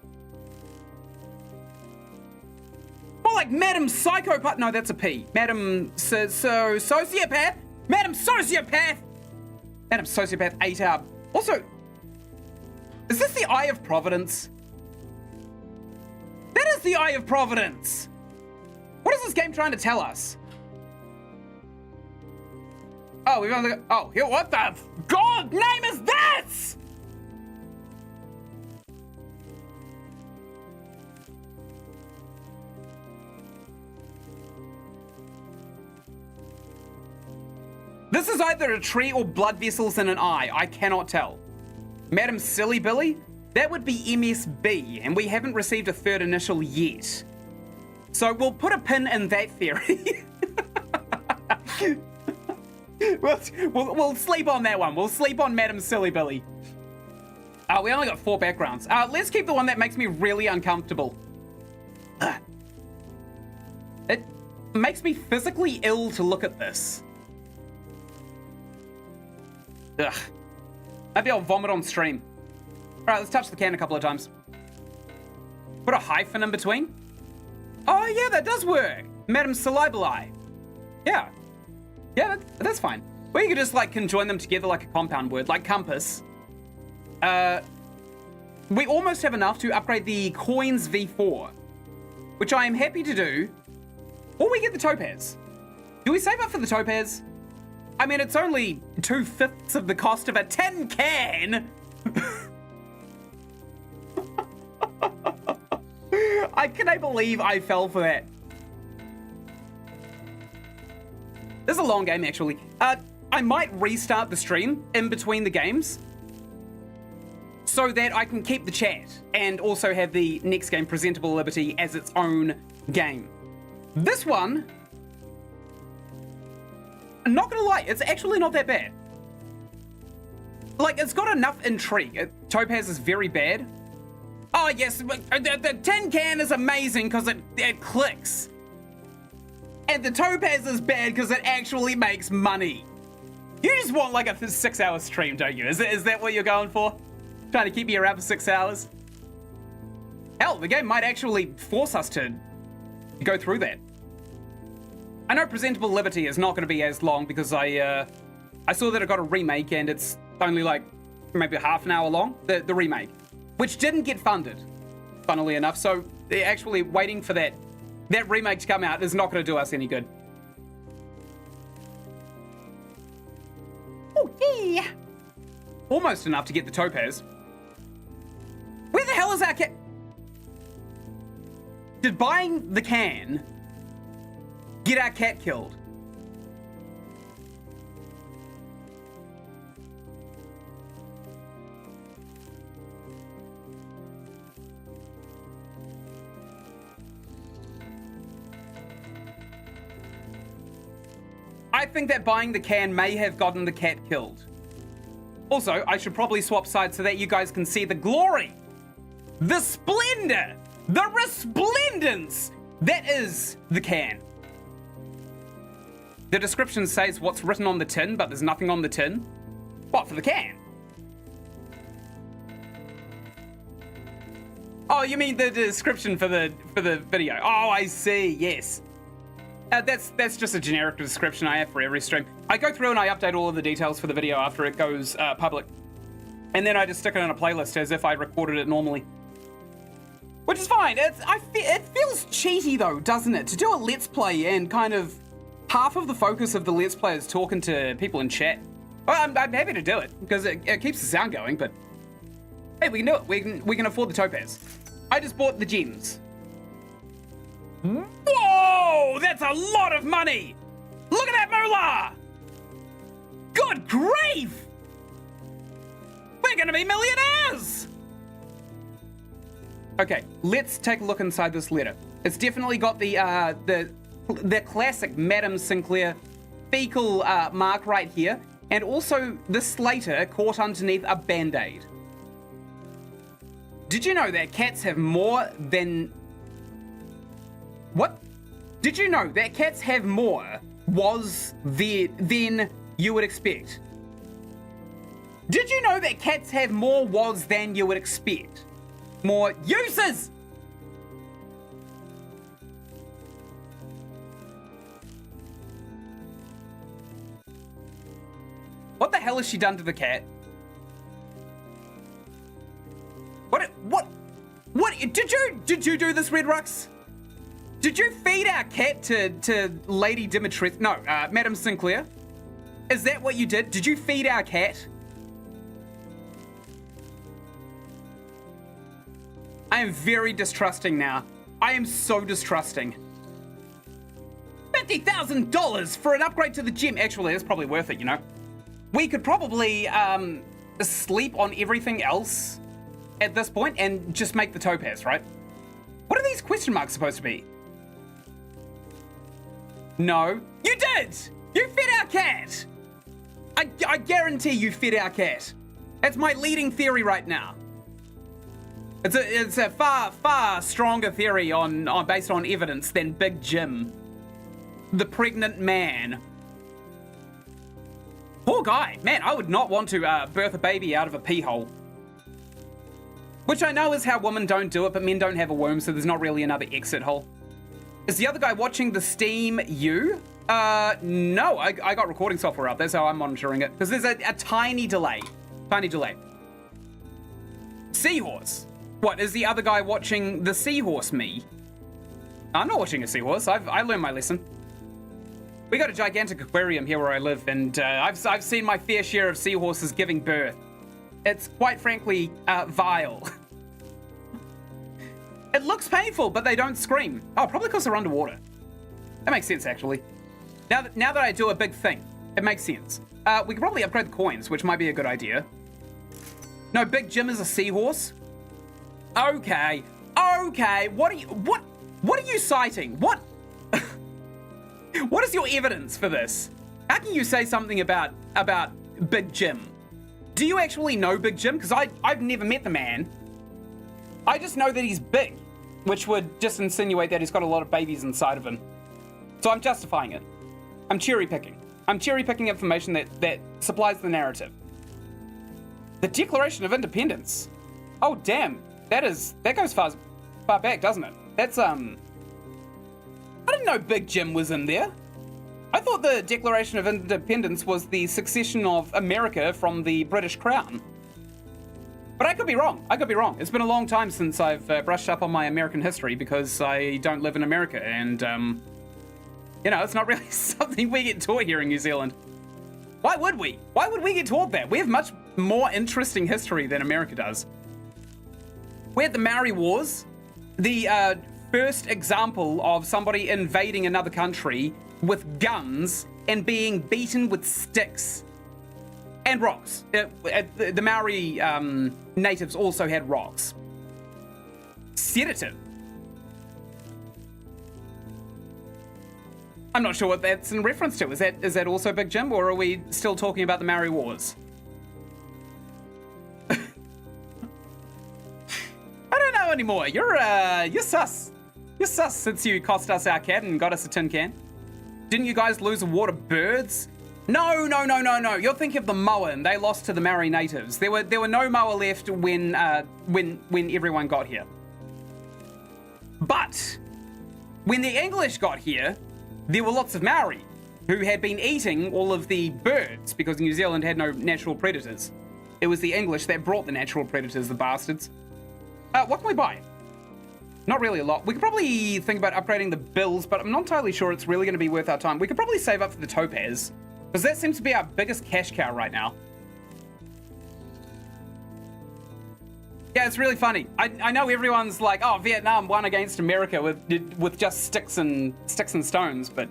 More like Madam Psychopath. No, that's a P. Madam Sociopath? Madam Sociopath! Madam Sociopath ate our... Also, is this the Eye of Providence? That is the Eye of Providence! What is this game trying to tell us? Oh, we've only got... Oh, here, what the... God name is this?! This is either a tree or blood vessels in an eye. I cannot tell. Madam Silly Billy? That would be MSB, and we haven't received a third initial yet. So we'll put a pin in that theory. We'll sleep on that one. We'll sleep on Madam Silly Billy. We only got 4 backgrounds. Let's keep the one that makes me really uncomfortable. It makes me physically ill to look at this. Ugh. Maybe I'll vomit on stream. Alright, let's touch the can a couple of times. Put a hyphen in between. Oh yeah, that does work. Madam Salibali. Yeah. Yeah, that's fine. Or you could just like conjoin them together like a compound word, like compass. We almost have enough to upgrade the coins V4, which I am happy to do. Or we get the topaz. Do we save up for the topaz? I mean, it's only 2/5 of the cost of a tin can. Can I believe I fell for that? This is a long game, actually. I might restart the stream in between the games so that I can keep the chat and also have the next game, Presentable Liberty, as its own game. This one, I'm not gonna lie, it's actually not that bad. Like, it's got enough intrigue. Topaz is very bad. Oh yes, the tin can is amazing because it clicks. And the topaz is bad because it actually makes money. You just want like a 6-hour stream, don't you? Is that what you're going for? Trying to keep me around for 6 hours? Hell, the game might actually force us to go through that. I know Presentable Liberty is not going to be as long because I saw that it got a remake and it's only like maybe half an hour long, the remake, which didn't get funded, funnily enough. So they're actually waiting for that remake to come out is not going to do us any good. Oh yeah, almost enough to get the topaz. Where the hell is our cat? Did buying the can get our cat killed? I think that buying the can may have gotten the cat killed. Also, I should probably swap sides so that you guys can see the glory, the splendor, the resplendence that is the can. The description says what's written on the tin, but there's nothing on the tin. What, for the can? Oh, you mean the description for the video? Oh, I see. Yes. That's just a generic description I have for every stream. I go through and I update all of the details for the video after it goes public, and then I just stick it in a playlist as if I recorded it normally, which is fine. It feels cheaty though, doesn't it? To do a let's play and kind of half of the focus of the let's play is talking to people in chat. Well, I'm happy to do it because it keeps the sound going, but hey, we can do it. We can afford the topaz. I just bought the gems. Whoa! That's a lot of money! Look at that moolah! Good grief! We're gonna be millionaires! Okay, let's take a look inside this letter. It's definitely got the classic Madam Sinclair fecal mark right here, and also the Slater caught underneath a band-aid. Did you know that cats have more than... What? Did you know that cats have more than you would expect? Did you know that cats have more was than you would expect? More uses! What the hell has she done to the cat? What? Did you do this, Red Rux? Did you feed our cat to Lady Dimitrescu? No, Madam Sinclair. Is that what you did? Did you feed our cat? I am very distrusting now. I am so distrusting. $50,000 for an upgrade to the gym. Actually, that's probably worth it, you know. We could probably sleep on everything else at this point and just make the topaz, right? What are these question marks supposed to be? No. You did! You fed our cat! I guarantee you fed our cat. That's my leading theory right now. It's a far stronger theory based on evidence than Big Jim, the pregnant man. Poor guy. Man, I would not want to birth a baby out of a pee hole. Which I know is how women don't do it, but men don't have a womb, so there's not really another exit hole. Is the other guy watching the Steam you? No, I got recording software up. That's how I'm monitoring it. Because there's a tiny delay. Tiny delay. Seahorse. What, is the other guy watching the seahorse me? I'm not watching a seahorse. I learned my lesson. We got a gigantic aquarium here where I live, and I've seen my fair share of seahorses giving birth. It's quite frankly vile. It looks painful, but they don't scream. Oh, probably because they're underwater. That makes sense, actually. Now that I do a big thing, it makes sense. We could probably upgrade the coins, which might be a good idea. No, Big Jim is a seahorse. Okay. What are you citing? What? What is your evidence for this? How can you say something about Big Jim? Do you actually know Big Jim? Because I've never met the man. I just know that he's big, which would just insinuate that he's got a lot of babies inside of him. So I'm justifying it. I'm cherry picking. I'm cherry picking information that supplies the narrative. The Declaration of Independence. Oh damn, that goes far back, doesn't it? That's I didn't know Big Jim was in there. I thought the Declaration of Independence was the succession of America from the British Crown. But I could be wrong. It's been a long time since I've brushed up on my American history because I don't live in America, and you know, it's not really something we get taught here in New Zealand. Why would we? Why would we get taught that? We have much more interesting history than America does. We had the Maori Wars, the first example of somebody invading another country with guns and being beaten with sticks and rocks. The Maori natives also had rocks. Sedative. I'm not sure what that's in reference to. Is that also Big Jim, or are we still talking about the Maori Wars? I don't know anymore. You're sus. You're sus since you cost us our cat and got us a tin can. Didn't you guys lose a war to birds? No. You're thinking of the Moa, and they lost to the Maori natives. There were no Moa left when everyone got here. But when the English got here, there were lots of Maori who had been eating all of the birds because New Zealand had no natural predators. It was the English that brought the natural predators, the bastards. What can we buy? Not really a lot. We could probably think about upgrading the bills, but I'm not entirely sure it's really going to be worth our time. We could probably save up for the topaz, because that seems to be our biggest cash cow right now. Yeah, it's really funny. I know everyone's like, oh, Vietnam won against America with just sticks and stones, but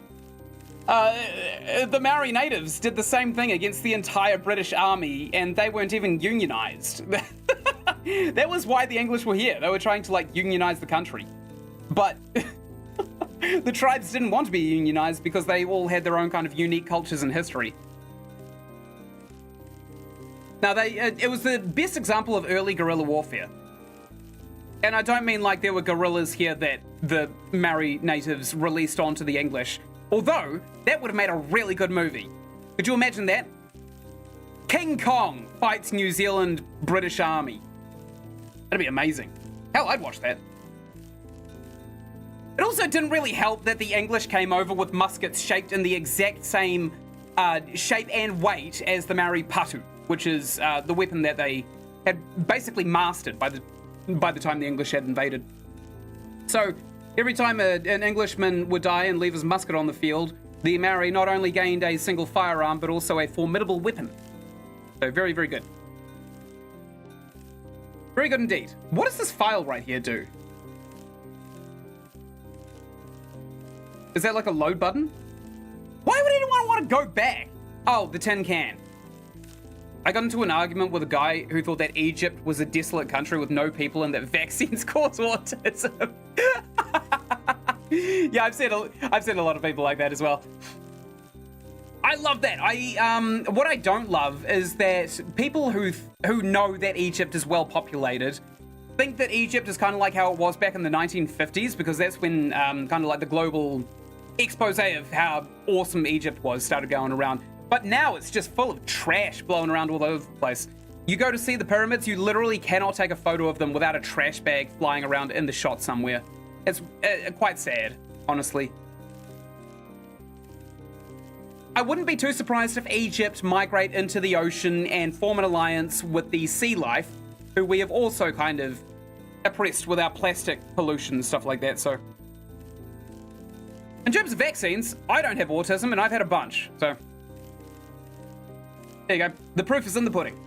the Maori natives did the same thing against the entire British army, and they weren't even unionized. That was why the English were here. They were trying to, like, unionize the country. But the tribes didn't want to be unionized because they all had their own kind of unique cultures and history. Now, it was the best example of early guerrilla warfare. And I don't mean like there were guerrillas here that the Maori natives released onto the English. Although, that would have made a really good movie. Could you imagine that? King Kong fights New Zealand British Army. That'd be amazing. Hell, I'd watch that. It also didn't really help that the English came over with muskets shaped in the exact same shape and weight as the Maori patu, which is the weapon that they had basically mastered by the time the English had invaded. So every time an Englishman would die and leave his musket on the field, the Maori not only gained a single firearm, but also a formidable weapon. So very, very good. Very good indeed. What does this file right here do? Is that like a load button? Why would anyone want to go back? Oh, the tin can. I got into an argument with a guy who thought that Egypt was a desolate country with no people and that vaccines cause autism. Yeah, I've seen a lot of people like that as well. I love that. What I don't love is that people who know that Egypt is well populated think that Egypt is kind of like how it was back in the 1950s, because that's when kind of like the global expose of how awesome Egypt was started going around. But now it's just full of trash blowing around all over the place. You go to see the pyramids, you literally cannot take a photo of them without a trash bag flying around in the shot somewhere. It's quite sad, honestly. I wouldn't be too surprised if Egypt migrate into the ocean and form an alliance with the sea life, who we have also kind of oppressed with our plastic pollution and stuff like that, so. In terms of vaccines, I don't have autism and I've had a bunch, so. There you go. The proof is in the pudding.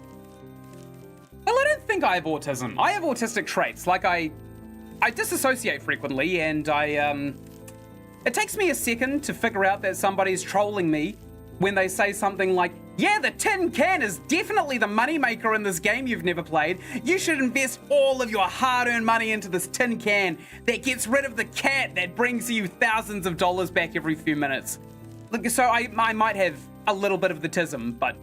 Well, I don't think I have autism. I have autistic traits. Like, I disassociate frequently, and it takes me a second to figure out that somebody's trolling me when they say something like, yeah, the tin can is definitely the moneymaker in this game you've never played. You should invest all of your hard-earned money into this tin can that gets rid of the cat that brings you thousands of dollars back every few minutes. So I might have a little bit of the tism, but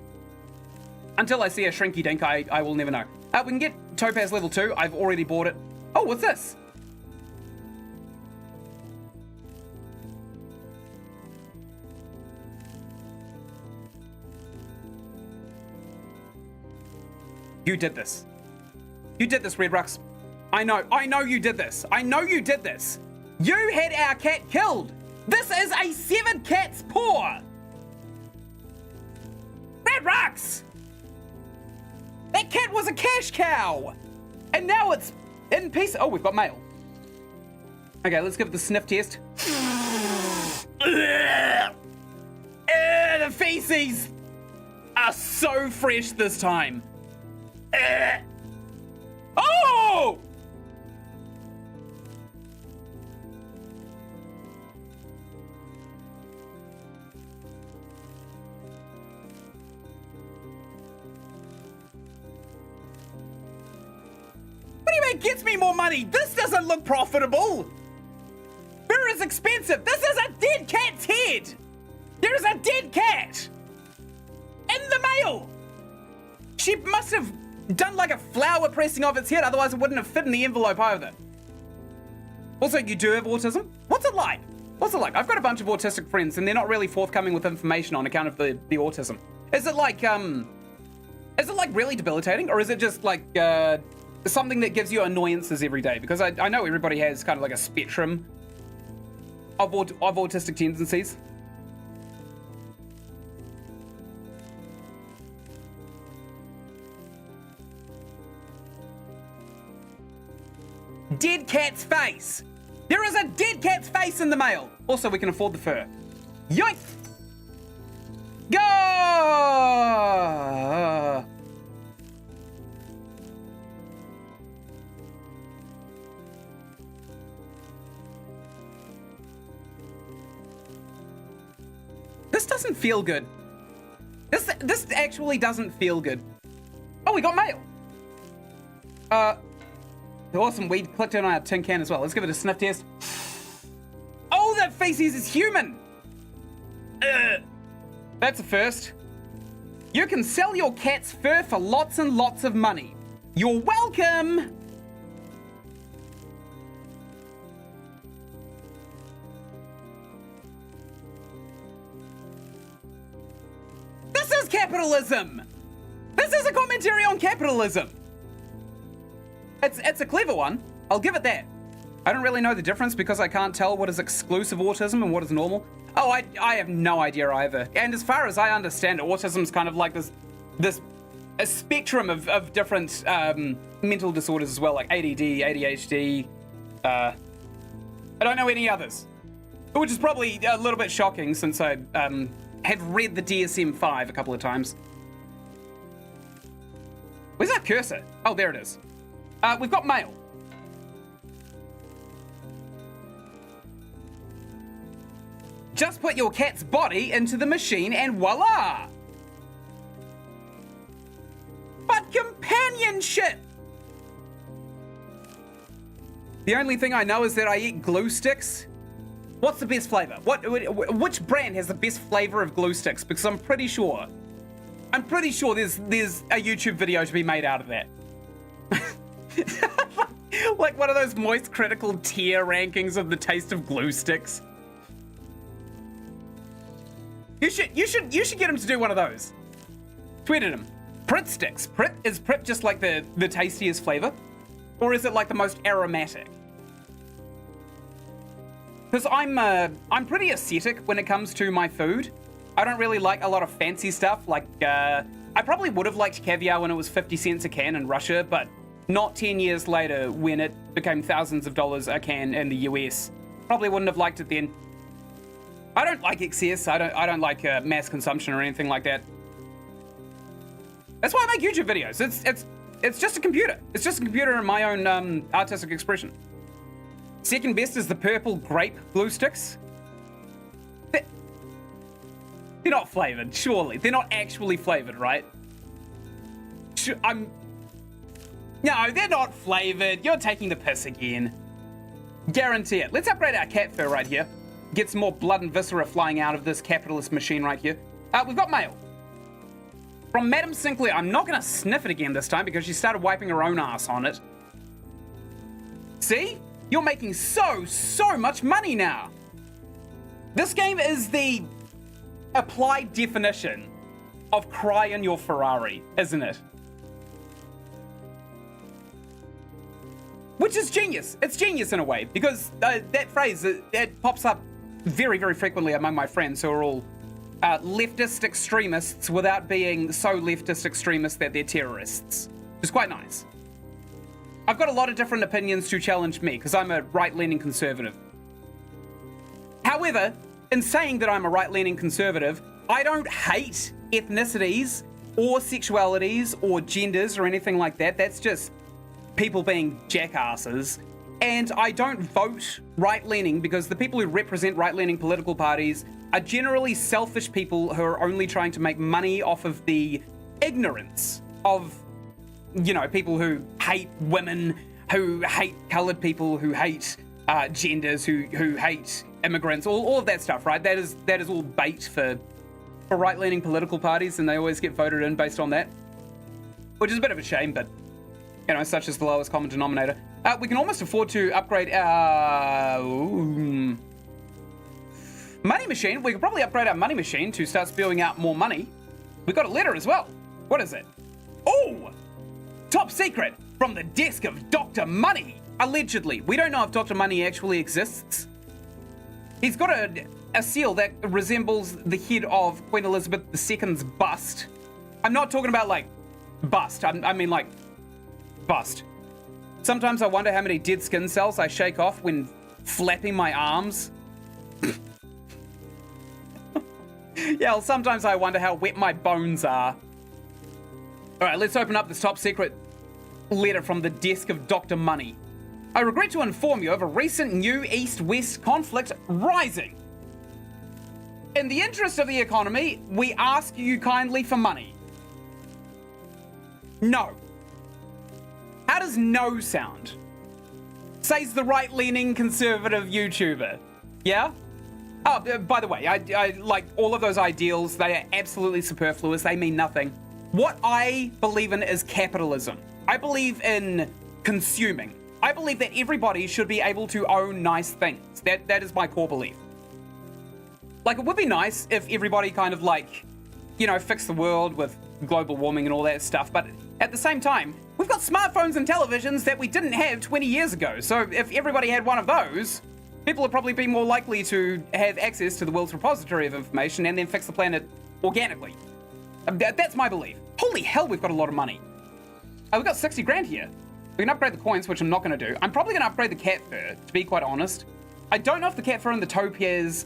until I see a shrinky dink, I will never know. We can get Topaz level 2. I've already bought it. Oh, what's this? You did this. You did this, Red Rux. I know you did this. I know you did this. You had our cat killed. This is a 7 cat's paw. Red Rux! That cat was a cash cow. And now it's in pieces. Oh, we've got mail. Okay, let's give it the sniff test. The feces are so fresh this time. Oh! What do you mean gets me more money? This doesn't look profitable. Fur is expensive. This is a dead cat's head. There is a dead cat in the mail. She must have done like a flower pressing off its head, otherwise it wouldn't have fit in the envelope either. Also, you do have autism? What's it like? What's it like? I've got a bunch of autistic friends and they're not really forthcoming with information on account of the autism. Is it like really debilitating, or is it just like something that gives you annoyances every day, because I know everybody has kind of like a spectrum of autistic tendencies. Dead cat's face. There is a dead cat's face in the mail. Also, we can afford the fur. Yoink! Go! This doesn't feel good. This actually doesn't feel good. Oh, we got mail. Awesome. We clicked on our tin can as well. Let's give it a sniff test. Oh, that feces is human. That's a first. You can sell your cat's fur for lots and lots of money. You're welcome. This is capitalism. This is a commentary on capitalism. It's a clever one. I'll give it that. I don't really know the difference because I can't tell what is exclusive autism and what is normal. Oh, I have no idea either. And as far as I understand it, autism's kind of like a spectrum of different mental disorders as well, like ADD, ADHD. I don't know any others, which is probably a little bit shocking since I have read the DSM-5 a couple of times. Where's that cursor? Oh, there it is. We've got mail. Just put your cat's body into the machine and voila! But companionship! The only thing I know is that I eat glue sticks. What's the best flavor? Which brand has the best flavor of glue sticks? Because I'm pretty sure there's a YouTube video to be made out of that. Like one of those moist critical tier rankings of the taste of glue sticks. You should get him to do one of those. Tweet at him. Prit sticks. Is Prit just like the tastiest flavor? Or is it like the most aromatic? Because I'm pretty ascetic when it comes to my food. I don't really like a lot of fancy stuff. Like, I probably would have liked caviar when it was 50 cents a can in Russia, but not 10 years later when it became thousands of dollars a can in the US. Probably wouldn't have liked it then. I don't like excess. I don't like mass consumption or anything like that. That's why I make YouTube videos. It's just a computer. It's just a computer and my own artistic expression. Second best is the purple grape glue sticks. They're not flavored, surely. They're not actually flavored, right? No, they're not flavored. You're taking the piss again. Guarantee it. Let's upgrade our cat fur right here. Get some more blood and viscera flying out of this capitalist machine right here. We've got mail. From Madam Sinclair. I'm not going to sniff it again this time because she started wiping her own ass on it. See? You're making so much money now. This game is the applied definition of cry in your Ferrari, isn't it? Which is genius. It's genius in a way, because that phrase, it pops up very, very frequently among my friends who are all leftist extremists without being so leftist extremists that they're terrorists. It's quite nice. I've got a lot of different opinions to challenge me, because I'm a right-leaning conservative. However, in saying that I'm a right-leaning conservative, I don't hate ethnicities or sexualities or genders or anything like that. That's just people being jackasses. And I don't vote right-leaning because the people who represent right-leaning political parties are generally selfish people who are only trying to make money off of the ignorance of, you know, people who hate women, who hate colored people, who hate genders, who hate immigrants, all of that stuff, right? That is all bait for right-leaning political parties, and they always get voted in based on that, which is a bit of a shame, but you know, such as the lowest common denominator. We can almost afford to upgrade our money machine. We could probably upgrade our money machine to start spewing out more money. We got a letter as well. What is it? Oh, top secret. from the desk of Dr. Money. Allegedly. We don't know if Dr. Money actually exists. He's got a seal that resembles the head of Queen Elizabeth II's bust. I'm not talking about, like, bust. I mean, like, bust. Sometimes I wonder how many dead skin cells I shake off when flapping my arms. Yeah, well, sometimes I wonder how wet my bones are. All right, let's open up this top secret letter from the desk of Dr. Money. I regret to inform you of a recent new East-West conflict rising. In the interest of the economy, we ask you kindly for money. No. How does no sound? Says the right-leaning conservative YouTuber. Yeah? Oh, by the way, I like all of those ideals. They are absolutely superfluous. They mean nothing. What I believe in is capitalism. I believe in consuming. I believe that everybody should be able to own nice things. That is my core belief. Like, it would be nice if everybody kind of, like, you know, fixed the world with global warming and all that stuff, but at the same time, we've got smartphones and televisions that we didn't have 20 years ago, so if everybody had one of those, people would probably be more likely to have access to the world's repository of information and then fix the planet organically. That's my belief. Holy hell, we've got a lot of money. We've got 60 grand here. We can upgrade the coins, which I'm not going to do. I'm probably going to upgrade the cat fur, to be quite honest. I don't know if the cat fur and the topaz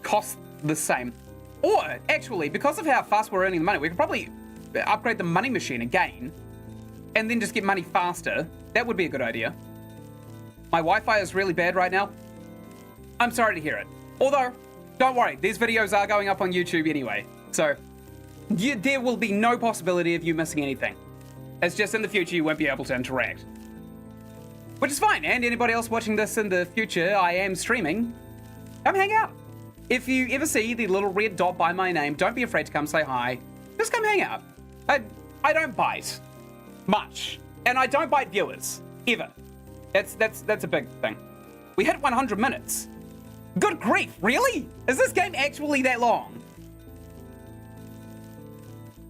cost the same. Or, actually, because of how fast we're earning the money, we could probably upgrade the money machine again and then just get money faster. That would be a good idea. My Wi-Fi is really bad right now. I'm sorry to hear it. Although, don't worry, these videos are going up on YouTube anyway. So, there will be no possibility of you missing anything. It's just in the future you won't be able to interact. Which is fine, and anybody else watching this in the future, I am streaming. Come hang out. If you ever see the little red dot by my name, don't be afraid to come say hi. Just come hang out. I don't bite much, and I don't bite viewers, ever. That's a big thing. We hit 100 minutes. Good grief, really? Is this game actually that long?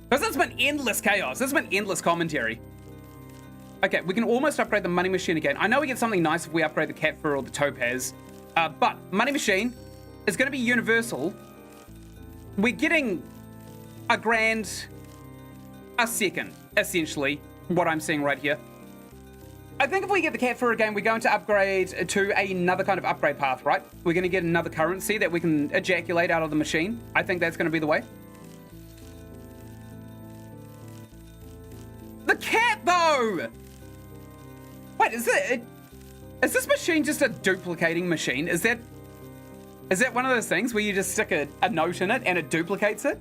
Because it's been endless chaos. It's been endless commentary. Okay, we can almost upgrade the money machine again. I know we get something nice if we upgrade the cat fur or the topaz, but money machine is going to be universal. We're getting a grand a second, essentially, what I'm seeing right here. I think if we get the cat fur again, we're going to upgrade to another kind of upgrade path, right? We're going to get another currency that we can ejaculate out of the machine. I think that's going to be the way. The cat, though! Wait, is this machine just a duplicating machine? Is that one of those things where you just stick a note in it and it duplicates it?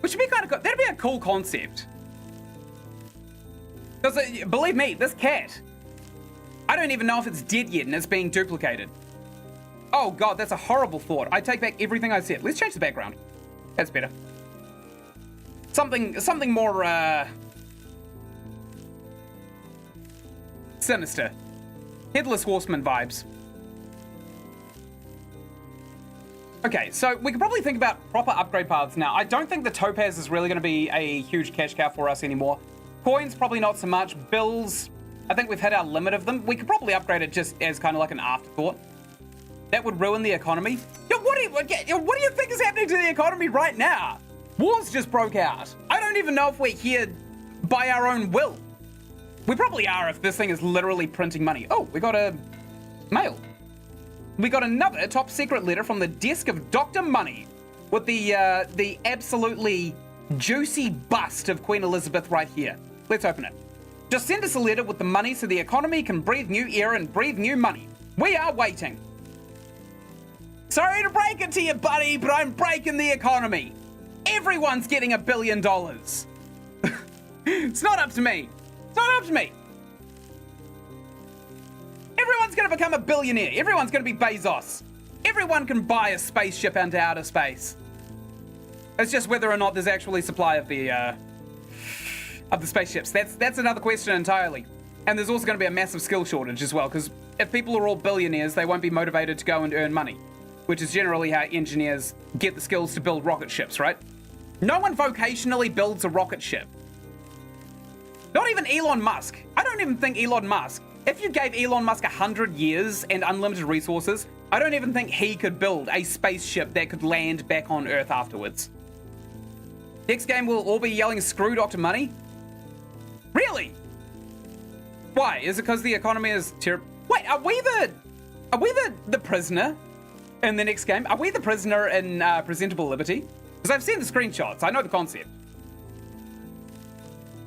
Which would be kind of cool. That'd be a cool concept. Because, believe me, this cat, I don't even know if it's dead yet and it's being duplicated. Oh god, that's a horrible thought. I take back everything I said. Let's change the background. That's better. Something more, sinister. Headless Horseman vibes. Okay, so we could probably think about proper upgrade paths now. I don't think the topaz is really going to be a huge cash cow for us anymore. Coins, probably not so much. Bills, I think we've hit our limit of them. We could probably upgrade it just as kind of like an afterthought. That would ruin the economy. Yo, what do you think is happening to the economy right now? Wars just broke out. I don't even know if we're here by our own will. We probably are if this thing is literally printing money. Oh, we got a mail. We got another top secret letter from the desk of Dr. Money with the absolutely juicy bust of Queen Elizabeth right here. Let's open it. Just send us a letter with the money so the economy can breathe new air and breathe new money. We are waiting. Sorry to break it to you, buddy, but I'm breaking the economy. Everyone's getting $1 billion. It's not up to me. It's not up to me. Everyone's going to become a billionaire. Everyone's going to be Bezos. Everyone can buy a spaceship into outer space. It's just whether or not there's actually supply of the spaceships. That's another question entirely. And there's also going to be a massive skill shortage as well, because if people are all billionaires, they won't be motivated to go and earn money, which is generally how engineers get the skills to build rocket ships, right? No one vocationally builds a rocket ship. Not even Elon Musk. I don't even think Elon Musk, if you gave Elon Musk 100 years and unlimited resources, I don't even think he could build a spaceship that could land back on Earth afterwards. Next game we'll all be yelling, screw Dr. Money? Really? Why? Is it because the economy is terrible? Wait, are we the prisoner in the next game? Are we the prisoner in Presentable Liberty? Because I've seen the screenshots. I know the concept.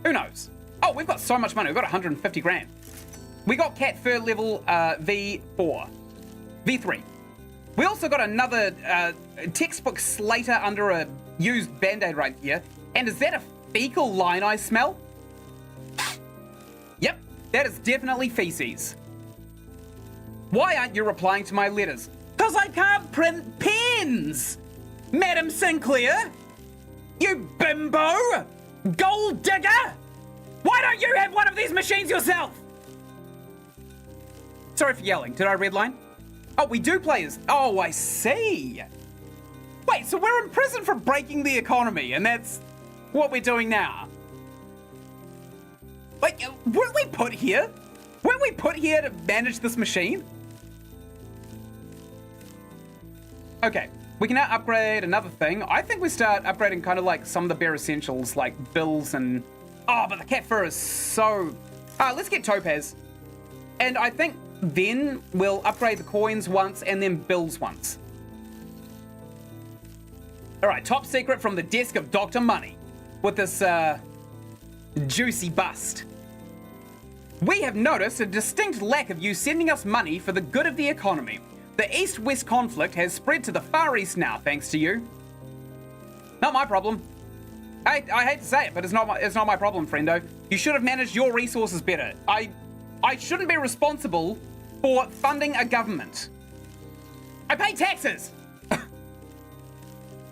Who knows? Oh, we've got so much money. We've got 150 grand. We got cat fur level V4. V3. We also got another textbook Slater under a used band-aid right here. And is that a fecal line I smell? Yep, that is definitely feces. Why aren't you replying to my letters? Because I can't print pens! Madam Sinclair! You bimbo! Gold digger! Why don't you have one of these machines yourself? Sorry for yelling. Did I redline? Oh, we do play as... Oh, I see. Wait, so we're in prison for breaking the economy, and that's what we're doing now. Like, weren't we put here? Weren't we put here to manage this machine? Okay, we can now upgrade another thing. I think we start upgrading kind of like some of the bare essentials, like bills and... Oh, but the cat fur is so... let's get topaz. And I think then we'll upgrade the coins once and then bills once. All right, top secret from the desk of Dr. Money with this juicy bust. We have noticed a distinct lack of you sending us money for the good of the economy. The East-West conflict has spread to the Far East now, thanks to you. Not my problem. I hate to say it, but it's not my problem, friendo. You should have managed your resources better. I shouldn't be responsible for funding a government. I pay taxes!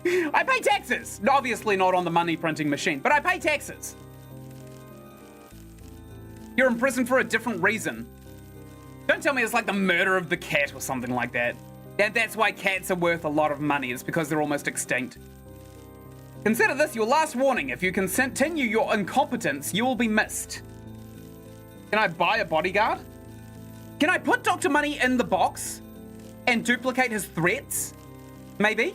I pay taxes! Obviously not on the money printing machine, but I pay taxes. You're in prison for a different reason. Don't tell me it's like the murder of the cat or something like that. And that's why cats are worth a lot of money. It's because they're almost extinct. Consider this your last warning. If you continue your incompetence, you will be missed. Can I buy a bodyguard? Can I put Dr. Money in the box and duplicate his threats? Maybe?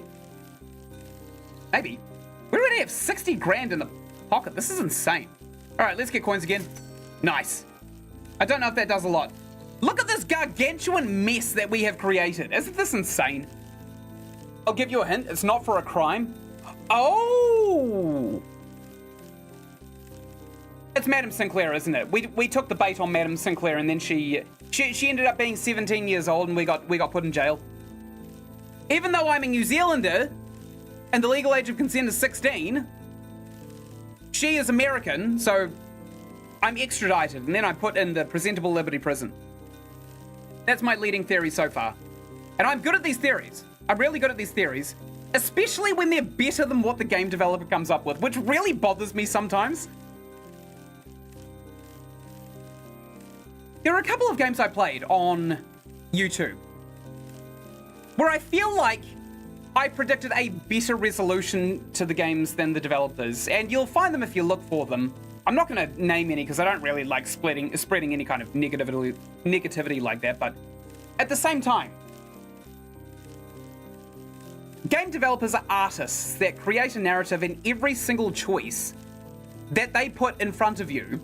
Maybe. We already have 60 grand in the pocket. This is insane. All right, let's get coins again. Nice. I don't know if that does a lot. Look at this gargantuan mess that we have created. Isn't this insane? I'll give you a hint. It's not for a crime. Oh! It's Madam Sinclair, isn't it? We took the bait on Madam Sinclair, and then she ended up being 17 years old, and we got put in jail. Even though I'm a New Zealander, and the legal age of consent is 16, she is American, so I'm extradited, and then I'm put in the Presentable Liberty prison. That's my leading theory so far. And I'm good at these theories. I'm really good at these theories, especially when they're better than what the game developer comes up with, which really bothers me sometimes. There are a couple of games I played on YouTube where I feel like I predicted a better resolution to the games than the developers, and you'll find them if you look for them. I'm not going to name any because I don't really like spreading any kind of negativity like that, but at the same time, game developers are artists that create a narrative, and every single choice that they put in front of you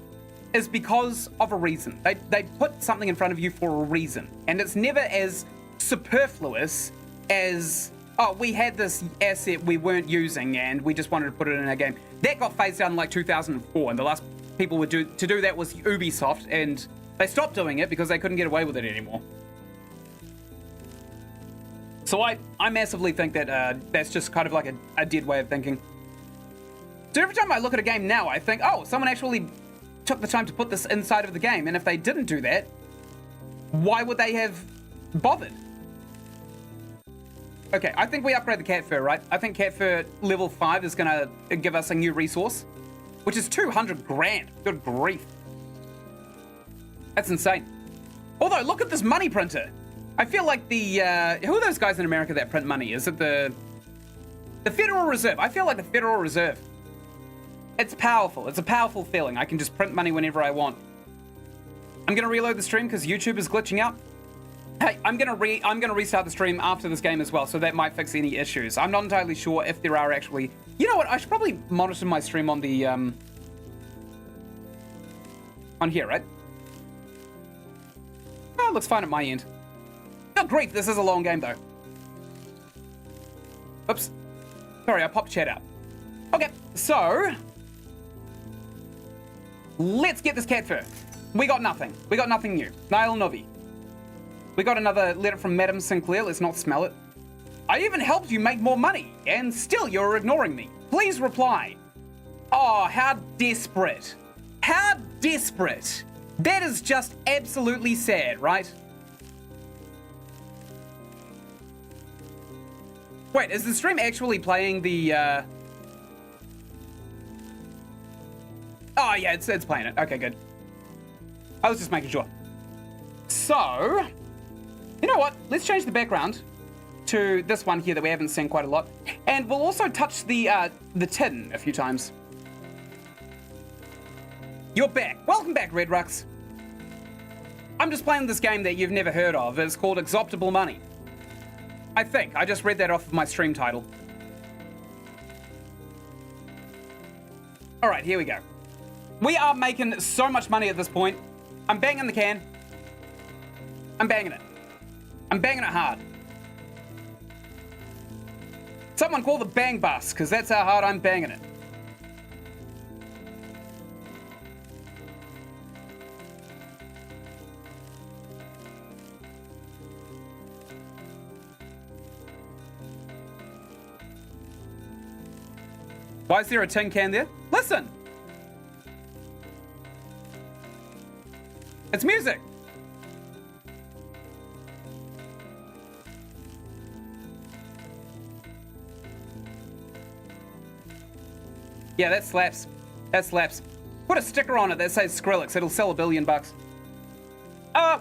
is because of a reason. They put something in front of you for a reason, and it's never as superfluous as, oh, we had this asset we weren't using and we just wanted to put it in our game. That got phased out in like 2004, and the last people to do that was Ubisoft, and they stopped doing it because they couldn't get away with it anymore. So I massively think that that's just kind of like a dead way of thinking. So every time I look at a game now, I think, oh, someone actually took the time to put this inside of the game, and if they didn't do that, why would they have bothered? Okay, I think we upgrade the cat fur, right? I think cat fur level 5 is gonna give us a new resource, which is 200 grand. Good grief. That's insane. Although, look at this money printer. I feel like the, who are those guys in America that print money? Is it the The Federal Reserve. I feel like the Federal Reserve. It's powerful. It's a powerful feeling. I can just print money whenever I want. I'm gonna reload the stream because YouTube is glitching out. Hey, I'm gonna restart the stream after this game as well, so that might fix any issues. I'm not entirely sure if there are actually. You know what? I should probably monitor my stream on the on here, right? Oh, it looks fine at my end. Oh, grief! This is a long game though. Oops. Sorry, I popped chat out. Okay, so let's get this cat fur. We got nothing. We got nothing new. Niall Novi. We got another letter from Madam Sinclair. Let's not smell it. I even helped you make more money, and still you're ignoring me. Please reply. Oh, how desperate. How desperate. That is just absolutely sad, right? Wait, is the stream actually playing the, Oh, yeah, it's playing it. Okay, good. I was just making sure. So, you know what? Let's change the background to this one here that we haven't seen quite a lot. And we'll also touch the tin a few times. You're back. Welcome back, Red Rux. I'm just playing this game that you've never heard of. It's called Exoptable Money. I think. I just read that off of my stream title. All right, here we go. We are making so much money at this point. I'm banging the can. I'm banging it. I'm banging it hard. Someone call the bang bus, because that's how hard I'm banging it. Why is there a tin can there? Listen! It's music! Yeah, that slaps. That slaps. Put a sticker on it that says Skrillex. It'll sell $1 billion.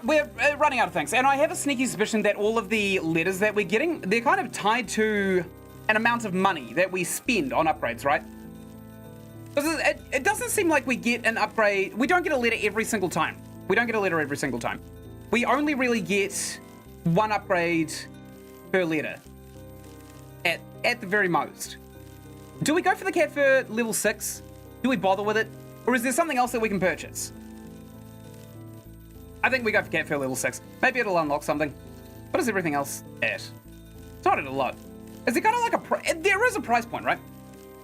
We're running out of things. And I have a sneaky suspicion that all of the letters that we're getting, they're kind of tied to an amount of money that we spend on upgrades, right? It doesn't seem like we get an upgrade. We don't get a letter every single time. We don't get a letter every single time. We only really get one upgrade per letter. At the very most. Do we go for the cat fur level 6? Do we bother with it? Or is there something else that we can purchase? I think we go for cat fur level 6. Maybe it'll unlock something. What is everything else at? It's not at a lot. Is it kind of like a... There is a price point, right?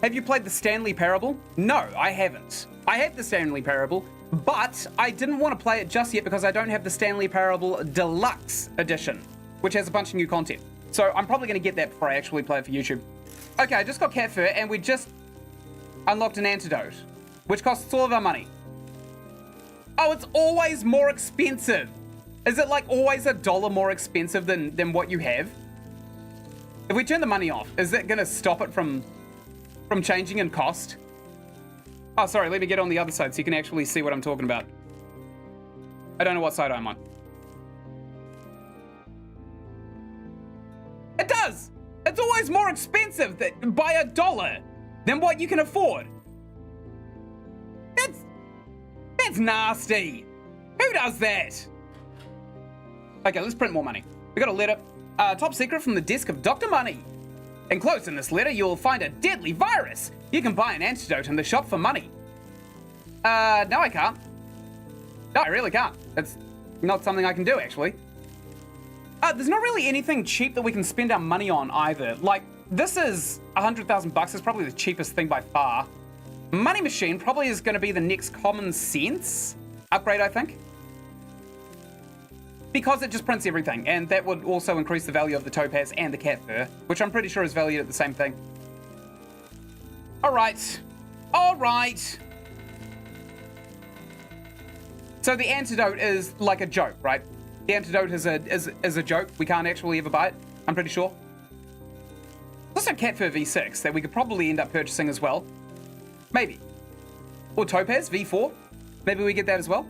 Have you played the Stanley Parable? No, I haven't. I have the Stanley Parable, but I didn't want to play it just yet because I don't have the Stanley Parable Deluxe Edition, which has a bunch of new content. So I'm probably going to get that before I actually play it for YouTube. Okay, I just got cat fur, and we just unlocked an antidote, which costs all of our money. Oh, it's always more expensive. Is it like always $1 more expensive than what you have? If we turn the money off, is that going to stop it from changing in cost? Oh, sorry, let me get on the other side so you can actually see what I'm talking about. I don't know what side I'm on. It does! It's always more expensive by $1 than what you can afford. That's nasty. Who does that? Okay, let's print more money. We got a letter. Top secret from the desk of Dr. Money. Enclosed in this letter, you'll find a deadly virus. You can buy an antidote in the shop for money. No, I can't. No, I really can't. It's not something I can do, actually. There's not really anything cheap that we can spend our money on either. Like, this is $100,000. It's probably the cheapest thing by far. Money Machine probably is going to be the next common sense upgrade, I think. Because it just prints everything, and that would also increase the value of the topaz and the cat fur, which I'm pretty sure is valued at the same thing. Alright. Alright. So the antidote is like a joke, right? The antidote is a joke. We can't actually ever buy it, I'm pretty sure. There's also cat fur V6 that we could probably end up purchasing as well. Maybe. Or topaz V4. Maybe we get that as well.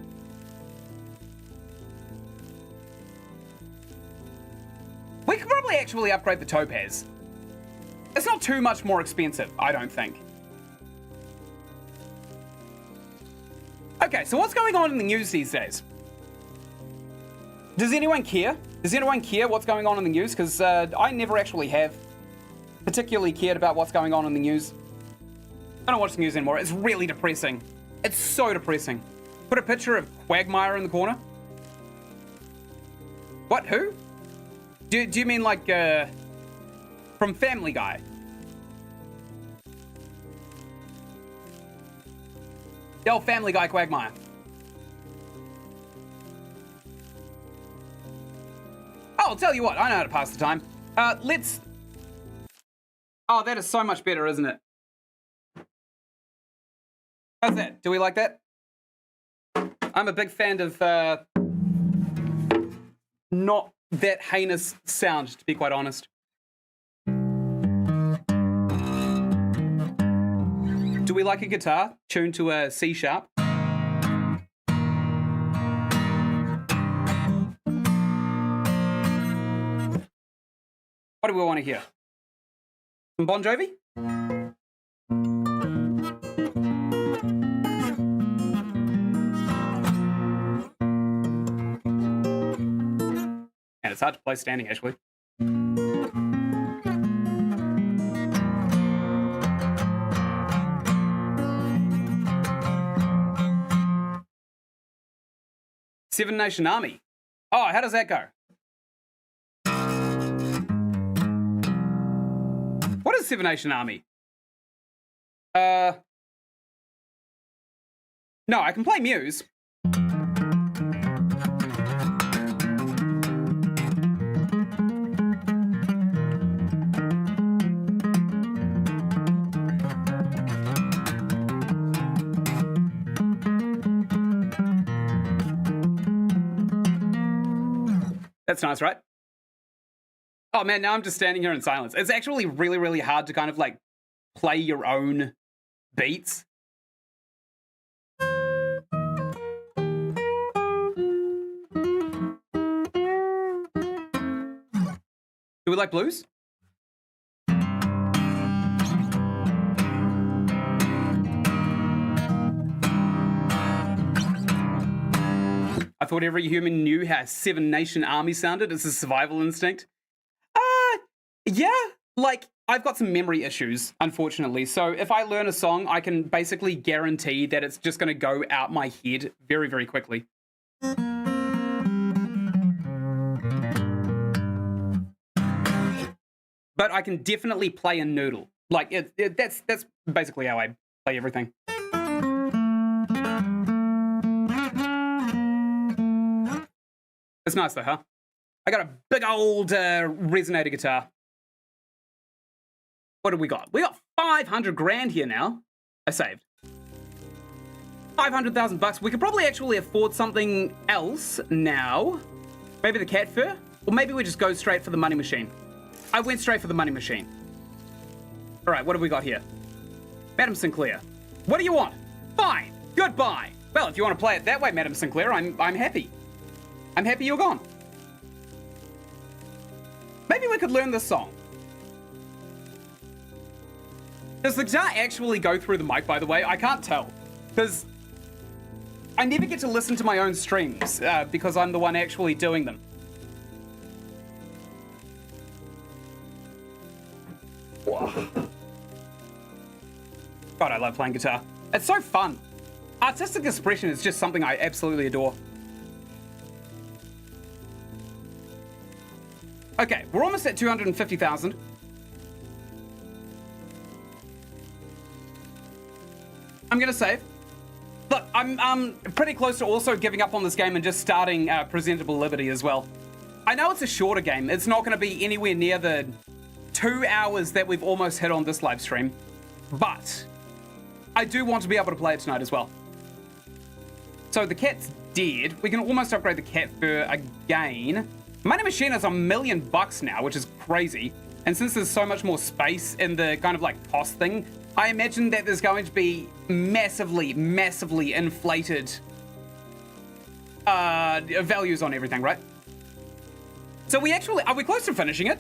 We could probably actually upgrade the topaz. It's not too much more expensive, I don't think. Okay, so what's going on in the news these days? Does anyone care? Does anyone care what's going on in the news? Because I never actually have particularly cared about what's going on in the news. I don't watch the news anymore. It's really depressing. It's so depressing. Put a picture of Quagmire in the corner. What? Who? Do you mean like from Family Guy? The old Family Guy Quagmire. Oh, I'll tell you what. I know how to pass the time. Let's... Oh, that is so much better, isn't it? How's that? Do we like that? I'm a big fan of not that heinous sound, to be quite honest. Do we like a guitar tuned to a C sharp? What do we want to hear? Some Bon Jovi? And it's hard to play standing, actually. Seven Nation Army. Oh, how does that go? What is Seven Nation Army? No, I can play Muse. That's nice, right? Oh man, now I'm just standing here in silence. It's actually really, really hard to kind of like play your own beats. Do we like blues? I thought every human knew how Seven Nation Army sounded. It's a survival instinct. Yeah, like, I've got some memory issues, unfortunately. So if I learn a song, I can basically guarantee that it's just going to go out my head very, very quickly. But I can definitely play a noodle. Like, that's basically how I play everything. It's nice though, huh? I got a big old resonator guitar. What do we got? We got 500 grand here now. I saved 500,000 bucks. We could probably actually afford something else now. Maybe the cat fur? Or maybe we just go straight for the money machine. I went straight for the money machine. All right, what have we got here? Madam Sinclair. What do you want? Fine. Goodbye. Well, if you want to play it that way, Madam Sinclair, I'm happy. I'm happy you're gone. Maybe we could learn this song. Does the guitar actually go through the mic, by the way? I can't tell. Because I never get to listen to my own streams because I'm the one actually doing them. Whoa. God, I love playing guitar. It's so fun. Artistic expression is just something I absolutely adore. Okay, we're almost at 250,000. I'm gonna save. Look, I'm pretty close to also giving up on this game and just starting Presentable Liberty as well. I know it's a shorter game. It's not gonna be anywhere near the 2 hours that we've almost hit on this live stream, but I do want to be able to play it tonight as well. So the cat's dead. We can almost upgrade the cat fur again. Money Machine is $1 million now, which is crazy. And since there's so much more space in the kind of like POS thing, I imagine that there's going to be massively, massively inflated values on everything, right? So we actually, are we close to finishing it?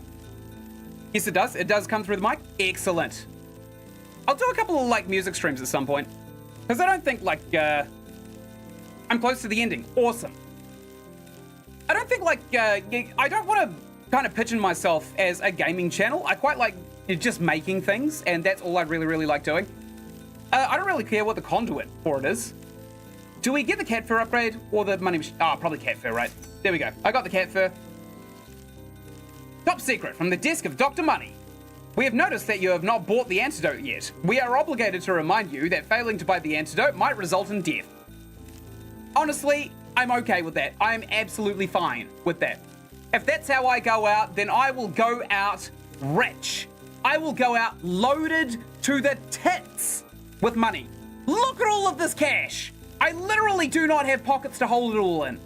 Yes, it does. It does come through the mic. Excellent. I'll do a couple of, like, music streams at some point. Because I don't think, like, I'm close to the ending. Awesome. I don't think, like, I don't want to kind of pigeon myself as a gaming channel. I quite like just making things, and that's all I really, really like doing. I don't really care what the conduit for it is. Do we get the cat fur upgrade or the money machine? Oh, probably cat fur, right? There we go. I got the cat fur. Top secret from the desk of Dr. Money. We have noticed that you have not bought the antidote yet. We are obligated to remind you that failing to buy the antidote might result in death. Honestly, I'm okay with that. I'm absolutely fine with that. If that's how I go out, then I will go out rich. I will go out loaded to the tits with money. Look at all of this cash. I literally do not have pockets to hold it all in.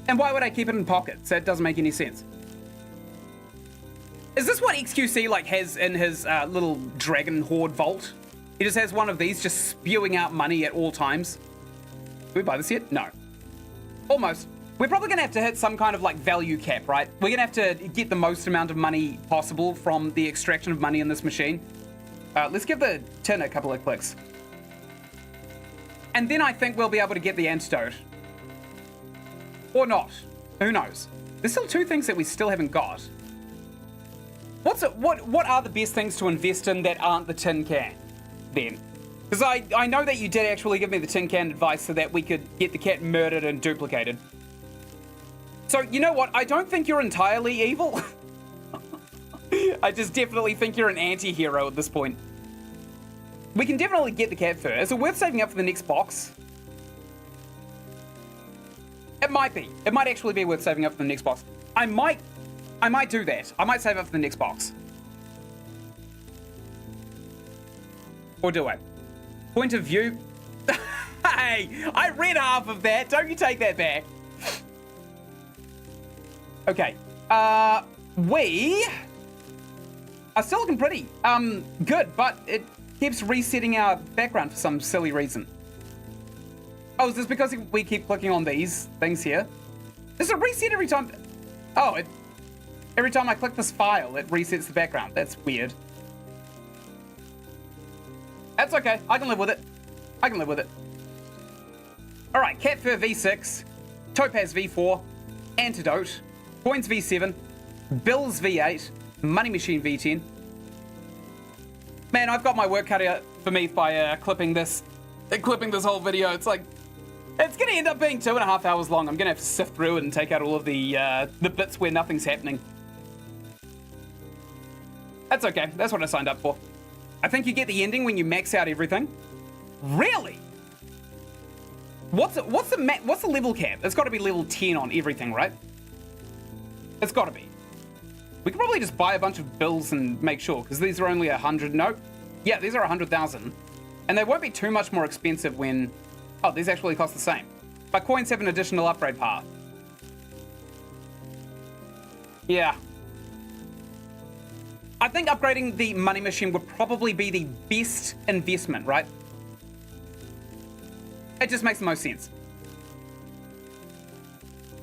And why would I keep it in pockets? That doesn't make any sense. Is this what XQC like has in his little dragon horde vault? He just has one of these just spewing out money at all times. Did we buy this yet? No. Almost. We're probably gonna have to hit some kind of like value cap, right? We're gonna have to get the most amount of money possible from the extraction of money in this machine. Let's give the tin a couple of clicks. And then I think we'll be able to get the antidote. Or not. Who knows? There's still two things that we still haven't got. What are the best things to invest in that aren't the tin can, then? Because I know that you did actually give me the tin can advice so that we could get the cat murdered and duplicated. So, you know what? I don't think you're entirely evil. I just definitely think you're an anti-hero at this point. We can definitely get the cat fur. Is it worth saving up for the next box? It might be. It might actually be worth saving up for the next box. I might do that. I might save up for the next box. Or do I? Point of view. Hey, I read half of that. Don't you take that back. Okay. We are still looking pretty good, but it keeps resetting our background for some silly reason. Oh, is this because we keep clicking on these things here? Does it reset every time? Oh, every time I click this file, it resets the background. That's weird. That's okay. I can live with it. I can live with it. All right, Cat Fur V6, Topaz V4, Antidote, Coins V7, Bills V8, Money Machine V10. Man, I've got my work cut out for me by clipping this whole video. It's like, it's gonna end up being 2.5 hours long. I'm gonna have to sift through it and take out all of the bits where nothing's happening. That's okay. That's what I signed up for. I think you get the ending when you max out everything. Really? What's the level cap? It's got to be level 10 on everything, right? It's got to be. We could probably just buy a bunch of bills and make sure, because these are only 100. No, yeah, these are 100,000, and they won't be too much more expensive when. Oh, these actually cost the same. But coins have an additional upgrade path. Yeah. I think upgrading the money machine would probably be the best investment, right? It just makes the most sense.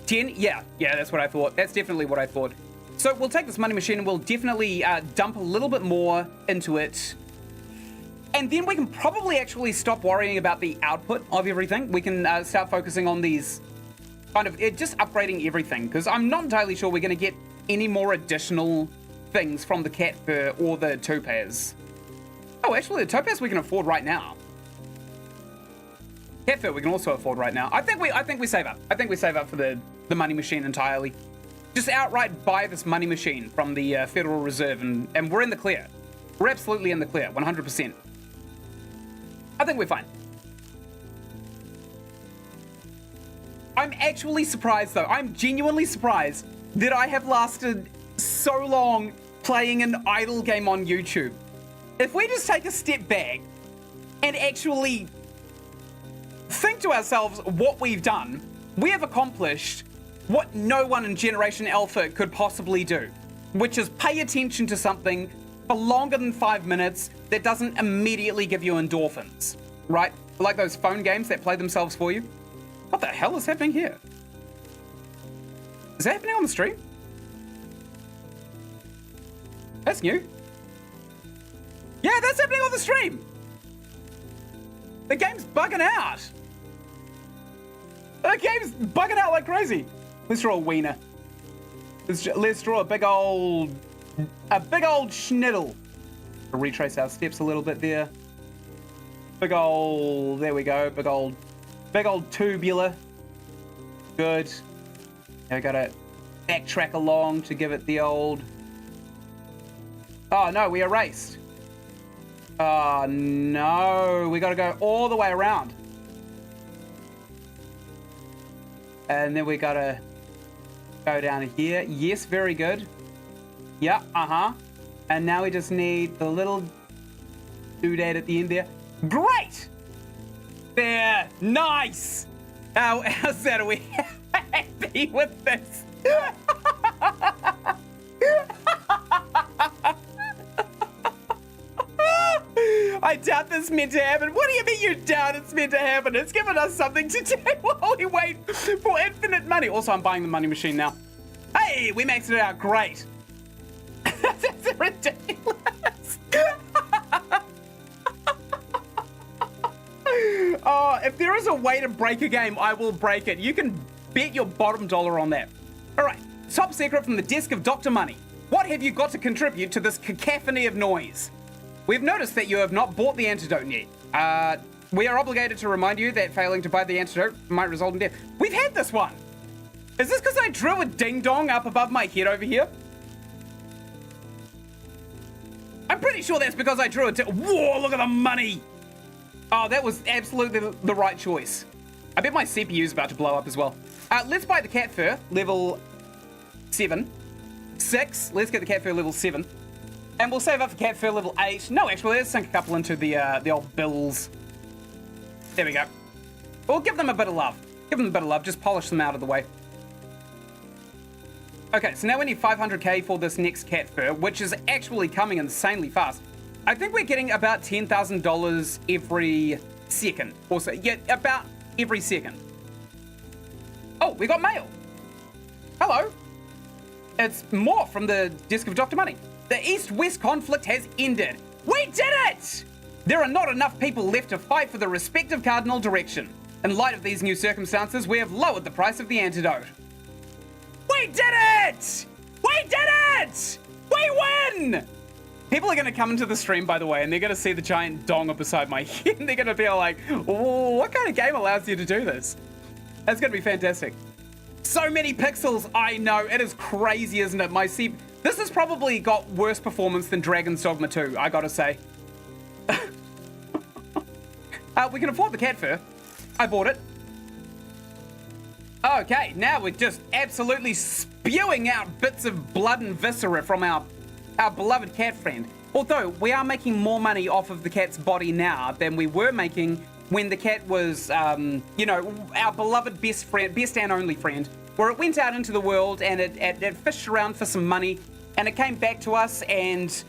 10? Yeah, that's what I thought. That's definitely what I thought. So we'll take this money machine and we'll definitely dump a little bit more into it. And then we can probably actually stop worrying about the output of everything. We can start focusing on these kind of just upgrading everything, because I'm not entirely sure we're going to get any more additional things from the cat fur or the topaz. Oh, actually, the topaz we can afford right now. Cat fur we can also afford right now. I think we save up. I think we save up for the money machine entirely. Just outright buy this money machine from the Federal Reserve, and we're in the clear. We're absolutely in the clear, 100%. I think we're fine. I'm actually surprised, though. I'm genuinely surprised that I have lasted so long playing an idle game on YouTube. If we just take a step back and actually think to ourselves what we've done, we have accomplished what no one in Generation Alpha could possibly do, which is pay attention to something for longer than 5 minutes that doesn't immediately give you endorphins, right? Like those phone games that play themselves for you. What the hell is happening here? Is that happening on the stream? That's new. Yeah, that's happening on the stream. The game's bugging out. The game's bugging out like crazy. Let's draw a wiener. Let's draw a big old schniddle. We'll retrace our steps a little bit there. Big old, there we go. Big old tubular. Good. Now we gotta backtrack along to give it the old. Oh no, we erased. Oh no, we gotta go all the way around. And then we gotta go down here. Yes, very good. Yeah, And now we just need the little doodad at the end there. Great! There, nice! How's that? Are we happy with this? I doubt this meant to happen. What do you mean you doubt it's meant to happen? It's given us something to do while we wait for infinite money. Also, I'm buying the money machine now. Hey, we maxed it out. Great. That's ridiculous. Oh, if there is a way to break a game, I will break it. You can bet your bottom dollar on that. All right, top secret from the desk of Dr. Money. What have you got to contribute to this cacophony of noise? We've noticed that you have not bought the antidote yet. We are obligated to remind you that failing to buy the antidote might result in death. We've had this one. Is this because I drew a ding-dong up above my head over here? I'm pretty sure that's because I drew it. Whoa, look at the money. Oh, that was absolutely the right choice. I bet my CPU is about to blow up as well. Let's buy the cat fur, level 7. 6, let's get the cat fur level 7. And we'll save up for cat fur level 8. No, actually, let's sink a couple into the old bills. There we go. We'll give them a bit of love. Give them a bit of love, just polish them out of the way. Okay, so now we need 500k for this next cat fur, which is actually coming insanely fast. I think we're getting about $10,000 every second. Also, yeah, about every second. Oh, we got mail. Hello. It's more from the desk of Dr. Money. The East-West conflict has ended. We did it! There are not enough people left to fight for the respective cardinal direction. In light of these new circumstances, we have lowered the price of the antidote. We did it! We did it! We win! People are going to come into the stream, by the way, and they're going to see the giant donger beside my head, and they're going to be like, oh, what kind of game allows you to do this? That's going to be fantastic. So many pixels, I know. It is crazy, isn't it? This has probably got worse performance than Dragon's Dogma 2, I gotta say. We can afford the cat fur. I bought it. Okay, now we're just absolutely spewing out bits of blood and viscera from our beloved cat friend. Although, we are making more money off of the cat's body now than we were making when the cat was, you know, our beloved best friend, best and only friend, where it went out into the world and it fished around for some money, and it came back to us, and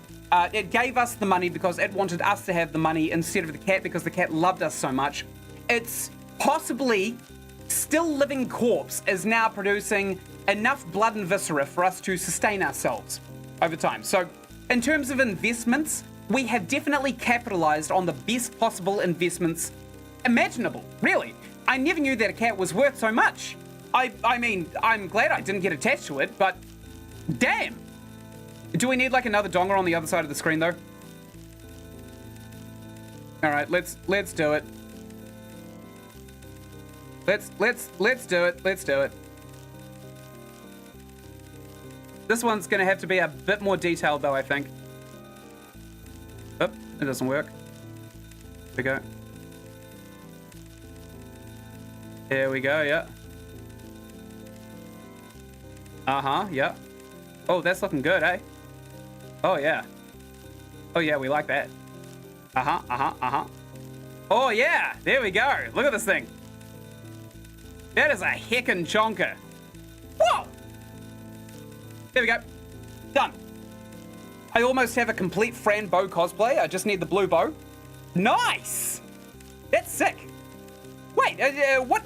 it gave us the money because it wanted us to have the money instead of the cat because the cat loved us so much. It's possibly still living corpse is now producing enough blood and viscera for us to sustain ourselves over time. So in terms of investments, we have definitely capitalized on the best possible investments imaginable, really. I never knew that a cat was worth so much. I mean, I'm glad I didn't get attached to it, but damn. Do we need like another donger on the other side of the screen though? All right, let's do it. Let's do it. Let's do it. This one's gonna have to be a bit more detailed though, I think. Oh, it doesn't work. There we go. There we go, yeah. Yeah. Oh, that's looking good, eh? Oh, yeah. Oh, yeah, we like that. Oh, yeah, there we go. Look at this thing. That is a heckin' chonker. Whoa! There we go. Done. I almost have a complete Fran bow cosplay. I just need the blue bow. Nice! That's sick. Wait, what?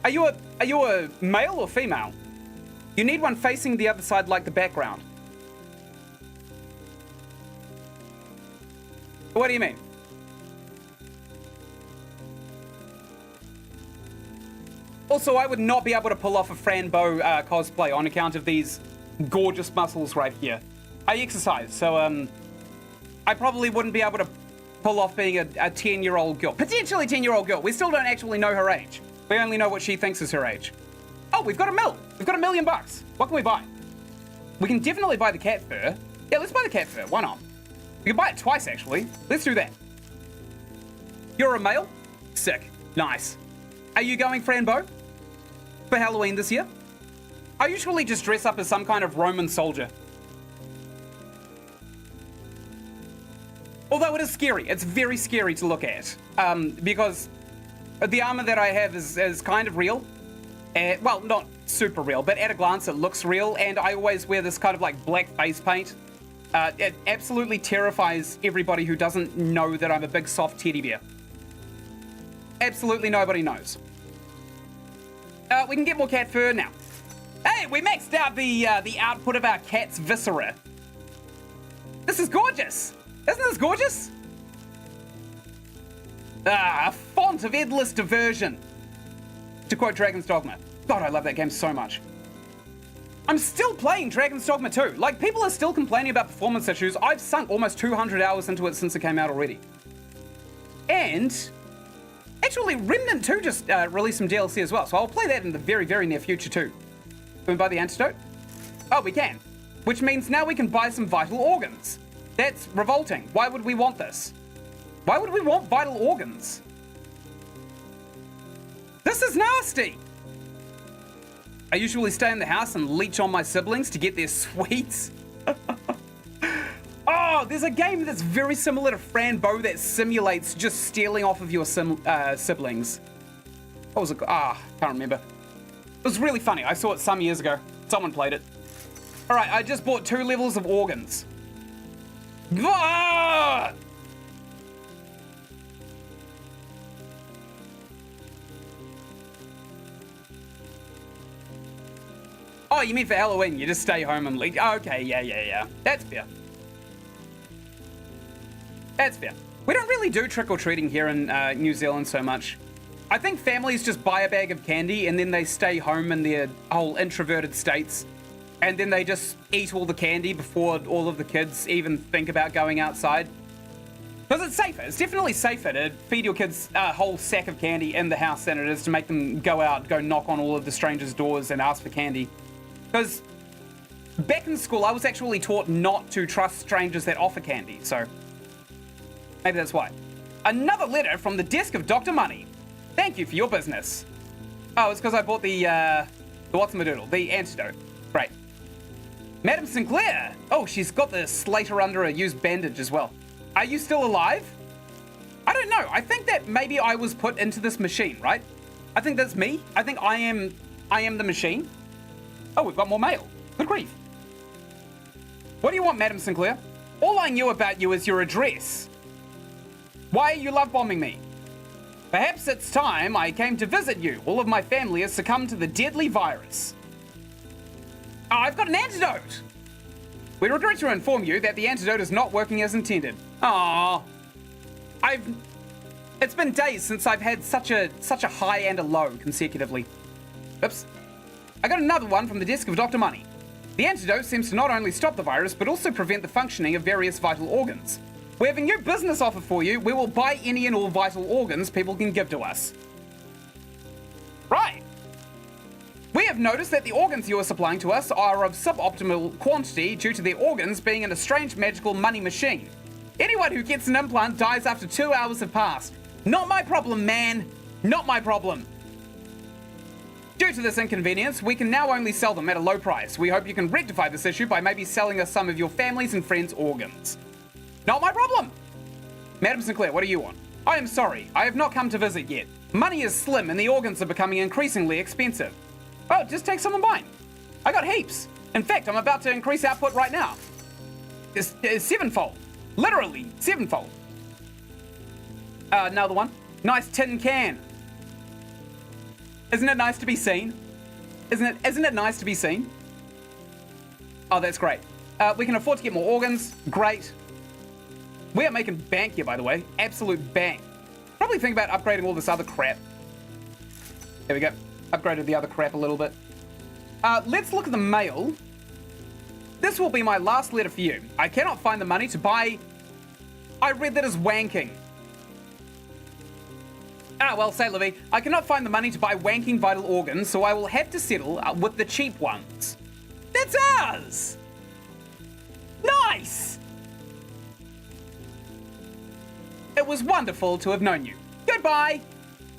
Are you a male or female? You need one facing the other side like the background. What do you mean? Also, I would not be able to pull off a Franbo cosplay on account of these gorgeous muscles right here. I exercise, so I probably wouldn't be able to pull off being a 10-year-old girl. Potentially 10-year-old girl. We still don't actually know her age. We only know what she thinks is her age. Oh, we've got a mill. We've got $1 million. What can we buy? We can definitely buy the cat fur. Yeah, let's buy the cat fur. Why not? We can buy it twice, actually. Let's do that. You're a male? Sick. Nice. Are you going Franbo for Halloween this year? I usually just dress up as some kind of Roman soldier. Although it is scary. It's very scary to look at. Because the armor that I have is kind of real. Well, not super real, but at a glance it looks real. And I always wear this kind of like black face paint. It absolutely terrifies everybody who doesn't know that I'm a big soft teddy bear. Absolutely nobody knows. We can get more cat fur now. Hey, we maxed out the output of our cat's viscera. This is gorgeous. Isn't this gorgeous? A font of endless diversion. To quote Dragon's Dogma. God, I love that game so much. I'm still playing Dragon's Dogma 2. Like, people are still complaining about performance issues. I've sunk almost 200 hours into it since it came out already. And actually, Remnant 2 just released some DLC as well, so I'll play that in the very, very near future too. Can we buy the antidote? Oh, we can. Which means now we can buy some vital organs. That's revolting. Why would we want this? Why would we want vital organs? This is nasty. I usually stay in the house and leech on my siblings to get their sweets. Oh, there's a game that's very similar to Franbo that simulates just stealing off of your siblings. What was it? Can't remember. It was really funny. I saw it some years ago. Someone played it. All right, I just bought 2 levels of organs. Ah! Oh, you mean for Halloween? You just stay home and leech. Oh, okay, yeah. That's fair. That's fair. We don't really do trick-or-treating here in New Zealand so much. I think families just buy a bag of candy and then they stay home in their whole introverted states. And then they just eat all the candy before all of the kids even think about going outside. Because it's safer. It's definitely safer to feed your kids a whole sack of candy in the house than it is to make them go out, go knock on all of the strangers' doors and ask for candy. Because back in school, I was actually taught not to trust strangers that offer candy, so maybe that's why. Another letter from the desk of Dr. Money. Thank you for your business. Oh, it's because I bought the what's-my-doodle, the antidote. Great. Madam Sinclair. Oh, she's got the Slater under a used bandage as well. Are you still alive? I don't know. I think that maybe I was put into this machine, right? I think that's me. I think I am the machine. Oh, we've got more mail. Good grief. What do you want, Madam Sinclair? All I knew about you is your address. Why are you love bombing me? Perhaps it's time I came to visit you. All of my family has succumbed to the deadly virus. Oh, I've got an antidote. We regret to inform you that the antidote is not working as intended. Aww. It's been days since I've had such a high and a low consecutively. Oops. I got another one from the desk of Dr. Money. The antidote seems to not only stop the virus, but also prevent the functioning of various vital organs. We have a new business offer for you. We will buy any and all vital organs people can give to us. Right. We have noticed that the organs you are supplying to us are of suboptimal quantity due to their organs being in a strange magical money machine. Anyone who gets an implant dies after 2 hours have passed. Not my problem, man. Not my problem. Due to this inconvenience, we can now only sell them at a low price. We hope you can rectify this issue by maybe selling us some of your family's and friends' organs. Not my problem. Madam Sinclair, what do you want? I am sorry. I have not come to visit yet. Money is slim and the organs are becoming increasingly expensive. Oh, just take some of mine. I got heaps. In fact, I'm about to increase output right now. It's 7-fold. Literally 7-fold. Another one. Nice tin can. Isn't it nice to be seen? Isn't it nice to be seen? Oh, that's great. We can afford to get more organs. Great. We are making bank here, by the way. Absolute bank. Probably think about upgrading all this other crap. There we go. Upgraded the other crap a little bit. Let's look at the mail. This will be my last letter for you. I cannot find the money to buy... I read that as wanking. Ah, well, say Livy. I cannot find the money to buy wanking vital organs, so I will have to settle with the cheap ones. That's ours! Nice! It was wonderful to have known you. Goodbye!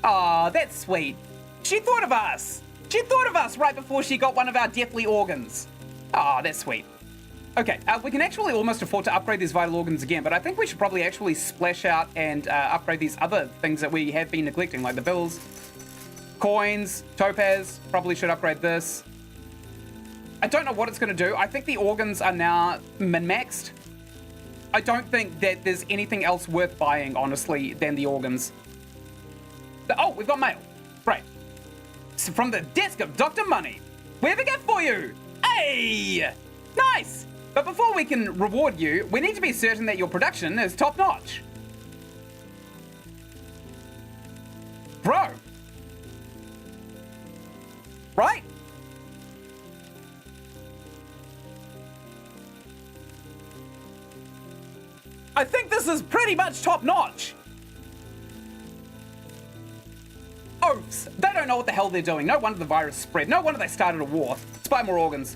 Aw, that's sweet. She thought of us! She thought of us right before she got one of our deathly organs. Aw, that's sweet. Okay, we can actually almost afford to upgrade these vital organs again, but I think we should probably actually splash out and upgrade these other things that we have been neglecting, like the bills, coins, topaz. Probably should upgrade this. I don't know what it's going to do. I think the organs are now min-maxed. I don't think that there's anything else worth buying, honestly, than the organs. Oh, we've got mail. Great. So from the desk of Dr. Money. We have a gift for you. Hey! Nice! But before we can reward you, we need to be certain that your production is top-notch. Bro. Right? I think this is pretty much top-notch. Oops, they don't know what the hell they're doing. No wonder the virus spread. No wonder they started a war. Let's buy more organs.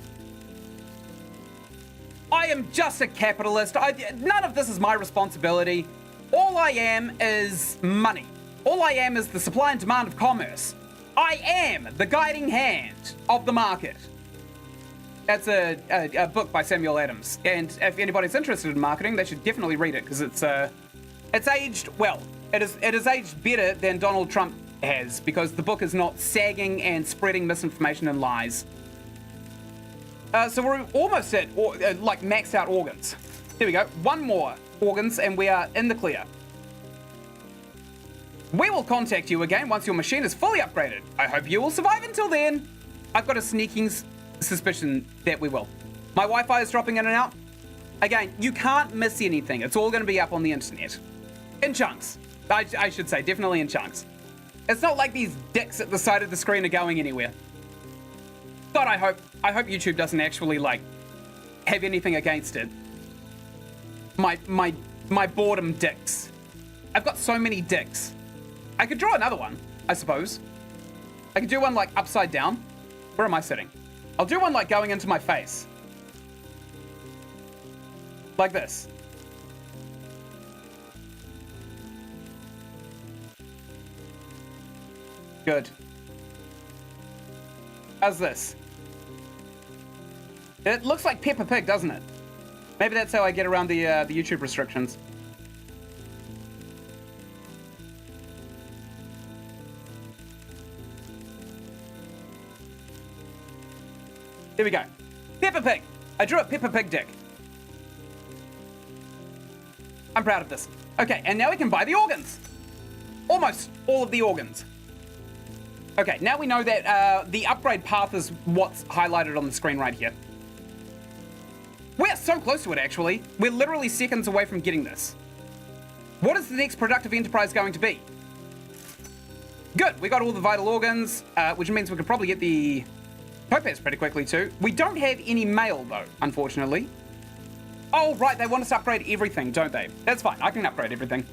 I am just a capitalist. None of this is my responsibility. All I am is money. All I am is the supply and demand of commerce. I am the guiding hand of the market. That's a book by Samuel Adams. And if anybody's interested in marketing, they should definitely read it, because it's aged well. It is aged better than Donald Trump has, because the book is not sagging and spreading misinformation and lies. So we're almost at, like, maxed out organs. There we go. One more organs and we are in the clear. We will contact you again once your machine is fully upgraded. I hope you will survive until then. I've got a sneaking suspicion that we will. My Wi-Fi is dropping in and out. Again, you can't miss anything. It's all going to be up on the internet. In chunks. I should say, definitely in chunks. It's not like these dicks at the side of the screen are going anywhere. God, I hope YouTube doesn't actually, like, have anything against it. My boredom dicks. I've got so many dicks. I could draw another one, I suppose. I could do one, like, upside down. Where am I sitting? I'll do one, like, going into my face. Like this. Good. How's this? It looks like Peppa Pig, doesn't it? Maybe that's how I get around the YouTube restrictions. There we go. Peppa Pig. I drew a Peppa Pig dick. I'm proud of this. Okay, and now we can buy the organs. Almost all of the organs. Okay, now we know that the upgrade path is what's highlighted on the screen right here. We're so close to it, actually. We're literally seconds away from getting this. What is the next productive enterprise going to be? Good, we got all the vital organs, which means we could probably get the topaz pretty quickly too. We don't have any mail, though, unfortunately. Oh, right, they want us to upgrade everything, don't they? That's fine, I can upgrade everything.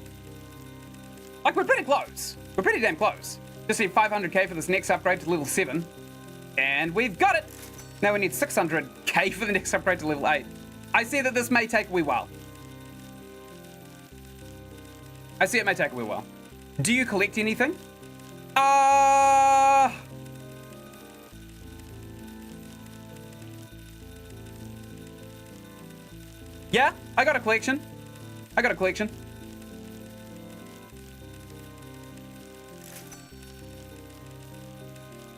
Like, we're pretty close. We're pretty damn close. Just need 500k for this next upgrade to level 7. And we've got it! Now we need 600k for the next upgrade to level 8. I see that this may take a wee while. I see it may take a wee while. Do you collect anything? Yeah, I got a collection. I got a collection.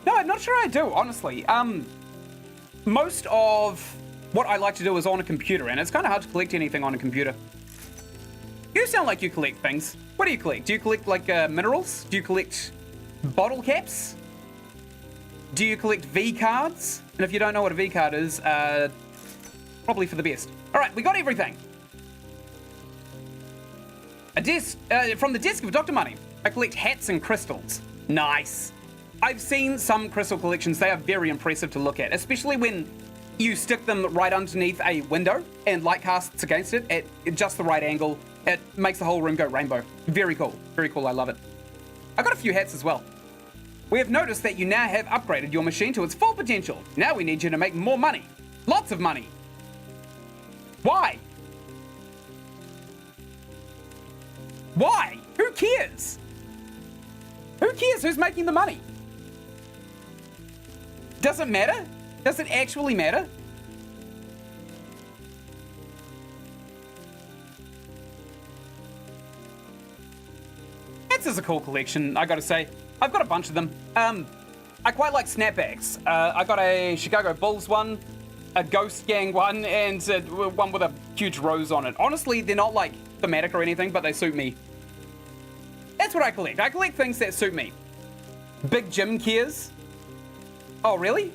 No, I'm not sure I do, honestly. Most of what I like to do is on a computer, and it's kind of hard to collect anything on a computer. You sound like you collect things. What do you collect? Do you collect, like, minerals? Do you collect bottle caps? Do you collect V-cards? And if you don't know what a V-card is, probably for the best. All right, we got everything. From the desk of Dr. Money, I collect hats and crystals. Nice. I've seen some crystal collections. They are very impressive to look at, especially when you stick them right underneath a window and light casts against it at just the right angle. It makes the whole room go rainbow. Very cool. Very cool. I love it. I got a few hats as well. We have noticed that you now have upgraded your machine to its full potential. Now we need you to make more money. Lots of money. Why? Why? Who cares? Who cares who's making the money? Does it matter? Does it actually matter? This is a cool collection, I gotta say. I've got a bunch of them. I quite like snapbacks. I got a Chicago Bulls one, a Ghost Gang one, and one with a huge rose on it. Honestly, they're not like thematic or anything, but they suit me. That's what I collect. I collect things that suit me. Big Jim cares. Oh, really?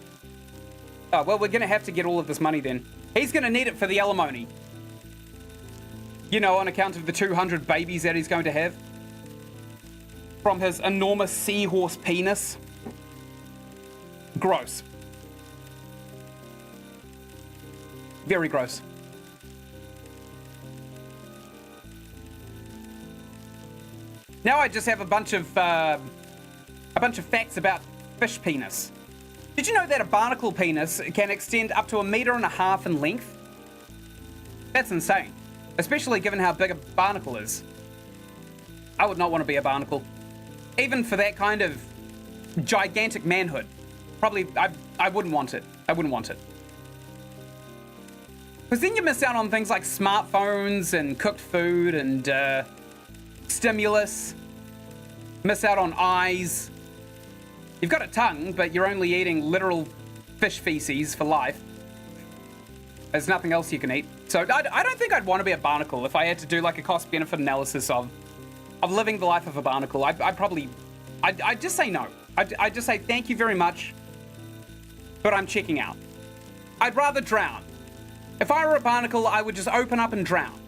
Oh, well, we're gonna have to get all of this money then. He's gonna need it for the alimony. You know, on account of the 200 babies that he's going to have. From his enormous seahorse penis. Gross. Very gross. Now I just have a bunch of facts about fish penis. Did you know that a barnacle penis can extend up to 1.5 meters in length? That's insane, especially given how big a barnacle is. I would not want to be a barnacle. Even for that kind of gigantic manhood. Probably, I wouldn't want it. I wouldn't want it. Because then you miss out on things like smartphones and cooked food and stimulus. Miss out on eyes. You've got a tongue, but you're only eating literal fish feces for life. There's nothing else you can eat. So I don't think I'd want to be a barnacle if I had to do like a cost-benefit analysis of living the life of a barnacle. I'd just say no. I'd just say thank you very much, but I'm checking out. I'd rather drown. If I were a barnacle, I would just open up and drown.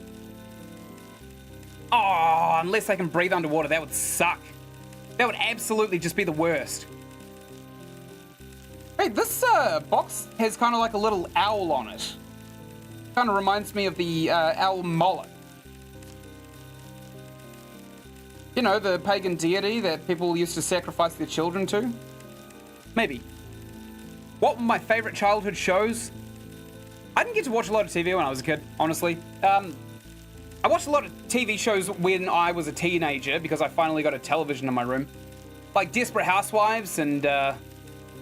Oh, unless I can breathe underwater, that would suck. That would absolutely just be the worst. Hey, this box has kind of like a little owl on it. Kind of reminds me of the owl Moloch. You know, the pagan deity that people used to sacrifice their children to? Maybe. What were my favorite childhood shows? I didn't get to watch a lot of TV when I was a kid, honestly. I watched a lot of TV shows when I was a teenager because I finally got a television in my room. Like Desperate Housewives and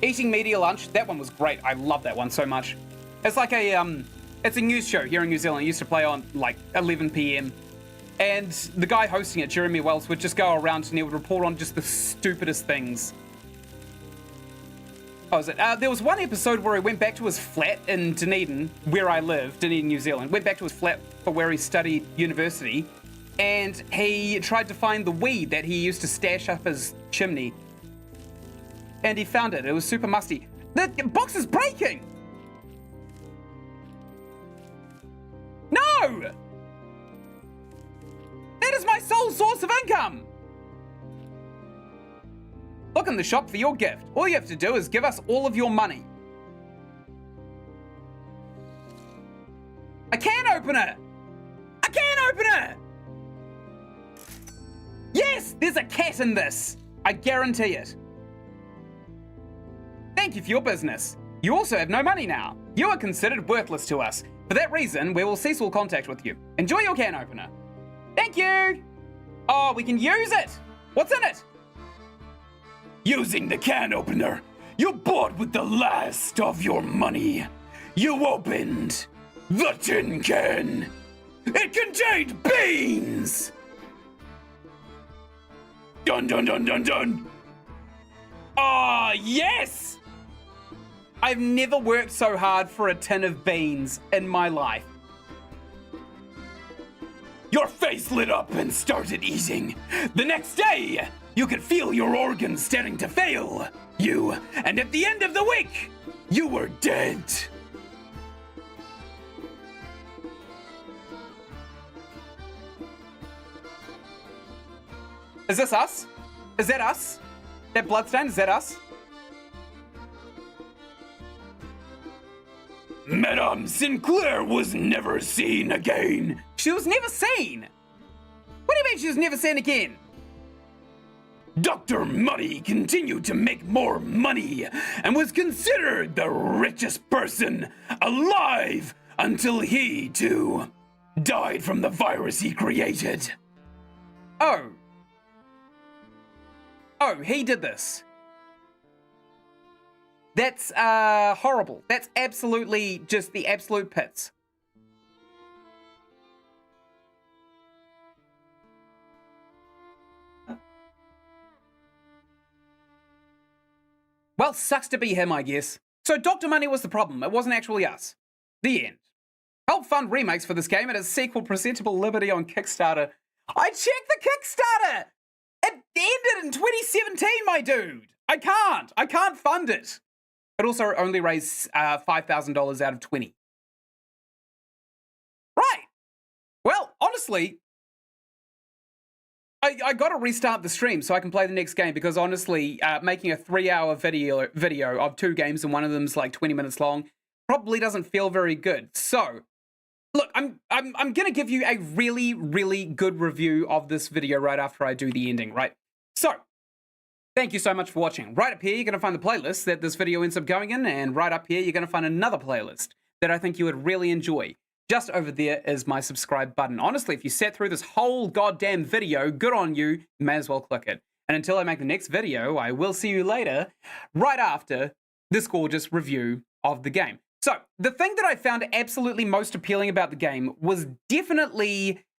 Eating Media Lunch. That one was great. I love that one so much. It's like it's a news show here in New Zealand. It used to play on like 11 p.m. And the guy hosting it, Jeremy Wells, would just go around and he would report on just the stupidest things. Oh, was it? There was one episode where he went back to his flat in Dunedin, where I live, Dunedin, New Zealand. Went back to his flat for where he studied university. And he tried to find the weed that he used to stash up his chimney. And he found it. It was super musty. The box is breaking! No! That is my sole source of income! Look in the shop for your gift. All you have to do is give us all of your money. A can opener! A can opener! Yes! There's a cat in this! I guarantee it. Thank you for your business. You also have no money now. You are considered worthless to us. For that reason, we will cease all contact with you. Enjoy your can opener. Thank you! Oh, we can use it! What's in it? Using the can opener, you bought with the last of your money. You opened the tin can. It contained beans! Dun dun dun dun dun! Ah, yes! I've never worked so hard for a tin of beans in my life. Your face lit up and started eating. The next day, you could feel your organs starting to fail you, and at the end of the week, you were dead. Is this us? Is that us? That bloodstain, is that us? Madame Sinclair was never seen again. She was never seen? What do you mean she was never seen again? Dr. Money continued to make more money and was considered the richest person alive until he, too, died from the virus he created. Oh. Oh, he did this. That's horrible. That's absolutely just the absolute pits. Well, sucks to be him, I guess. So Dr. Money was the problem. It wasn't actually us. The end. Help fund remakes for this game and its sequel, Presentable Liberty, on Kickstarter. I checked the Kickstarter! It ended in 2017, my dude! I can't fund it. It also only raised $5,000 out of 20. Right. Well, honestly, I got to restart the stream so I can play the next game, because honestly, making a 3-hour video of 2 games and one of them's like 20 minutes long probably doesn't feel very good. So, look, I'm gonna give you a really, really good review of this video right after I do the ending, right? So, thank you so much for watching. Right up here, you're gonna find the playlist that this video ends up going in, and right up here, you're gonna find another playlist that I think you would really enjoy. Just over there is my subscribe button. Honestly, if you sat through this whole goddamn video, good on you. You may as well click it. And until I make the next video, I will see you later, right after this gorgeous review of the game. So, the thing that I found absolutely most appealing about the game was definitely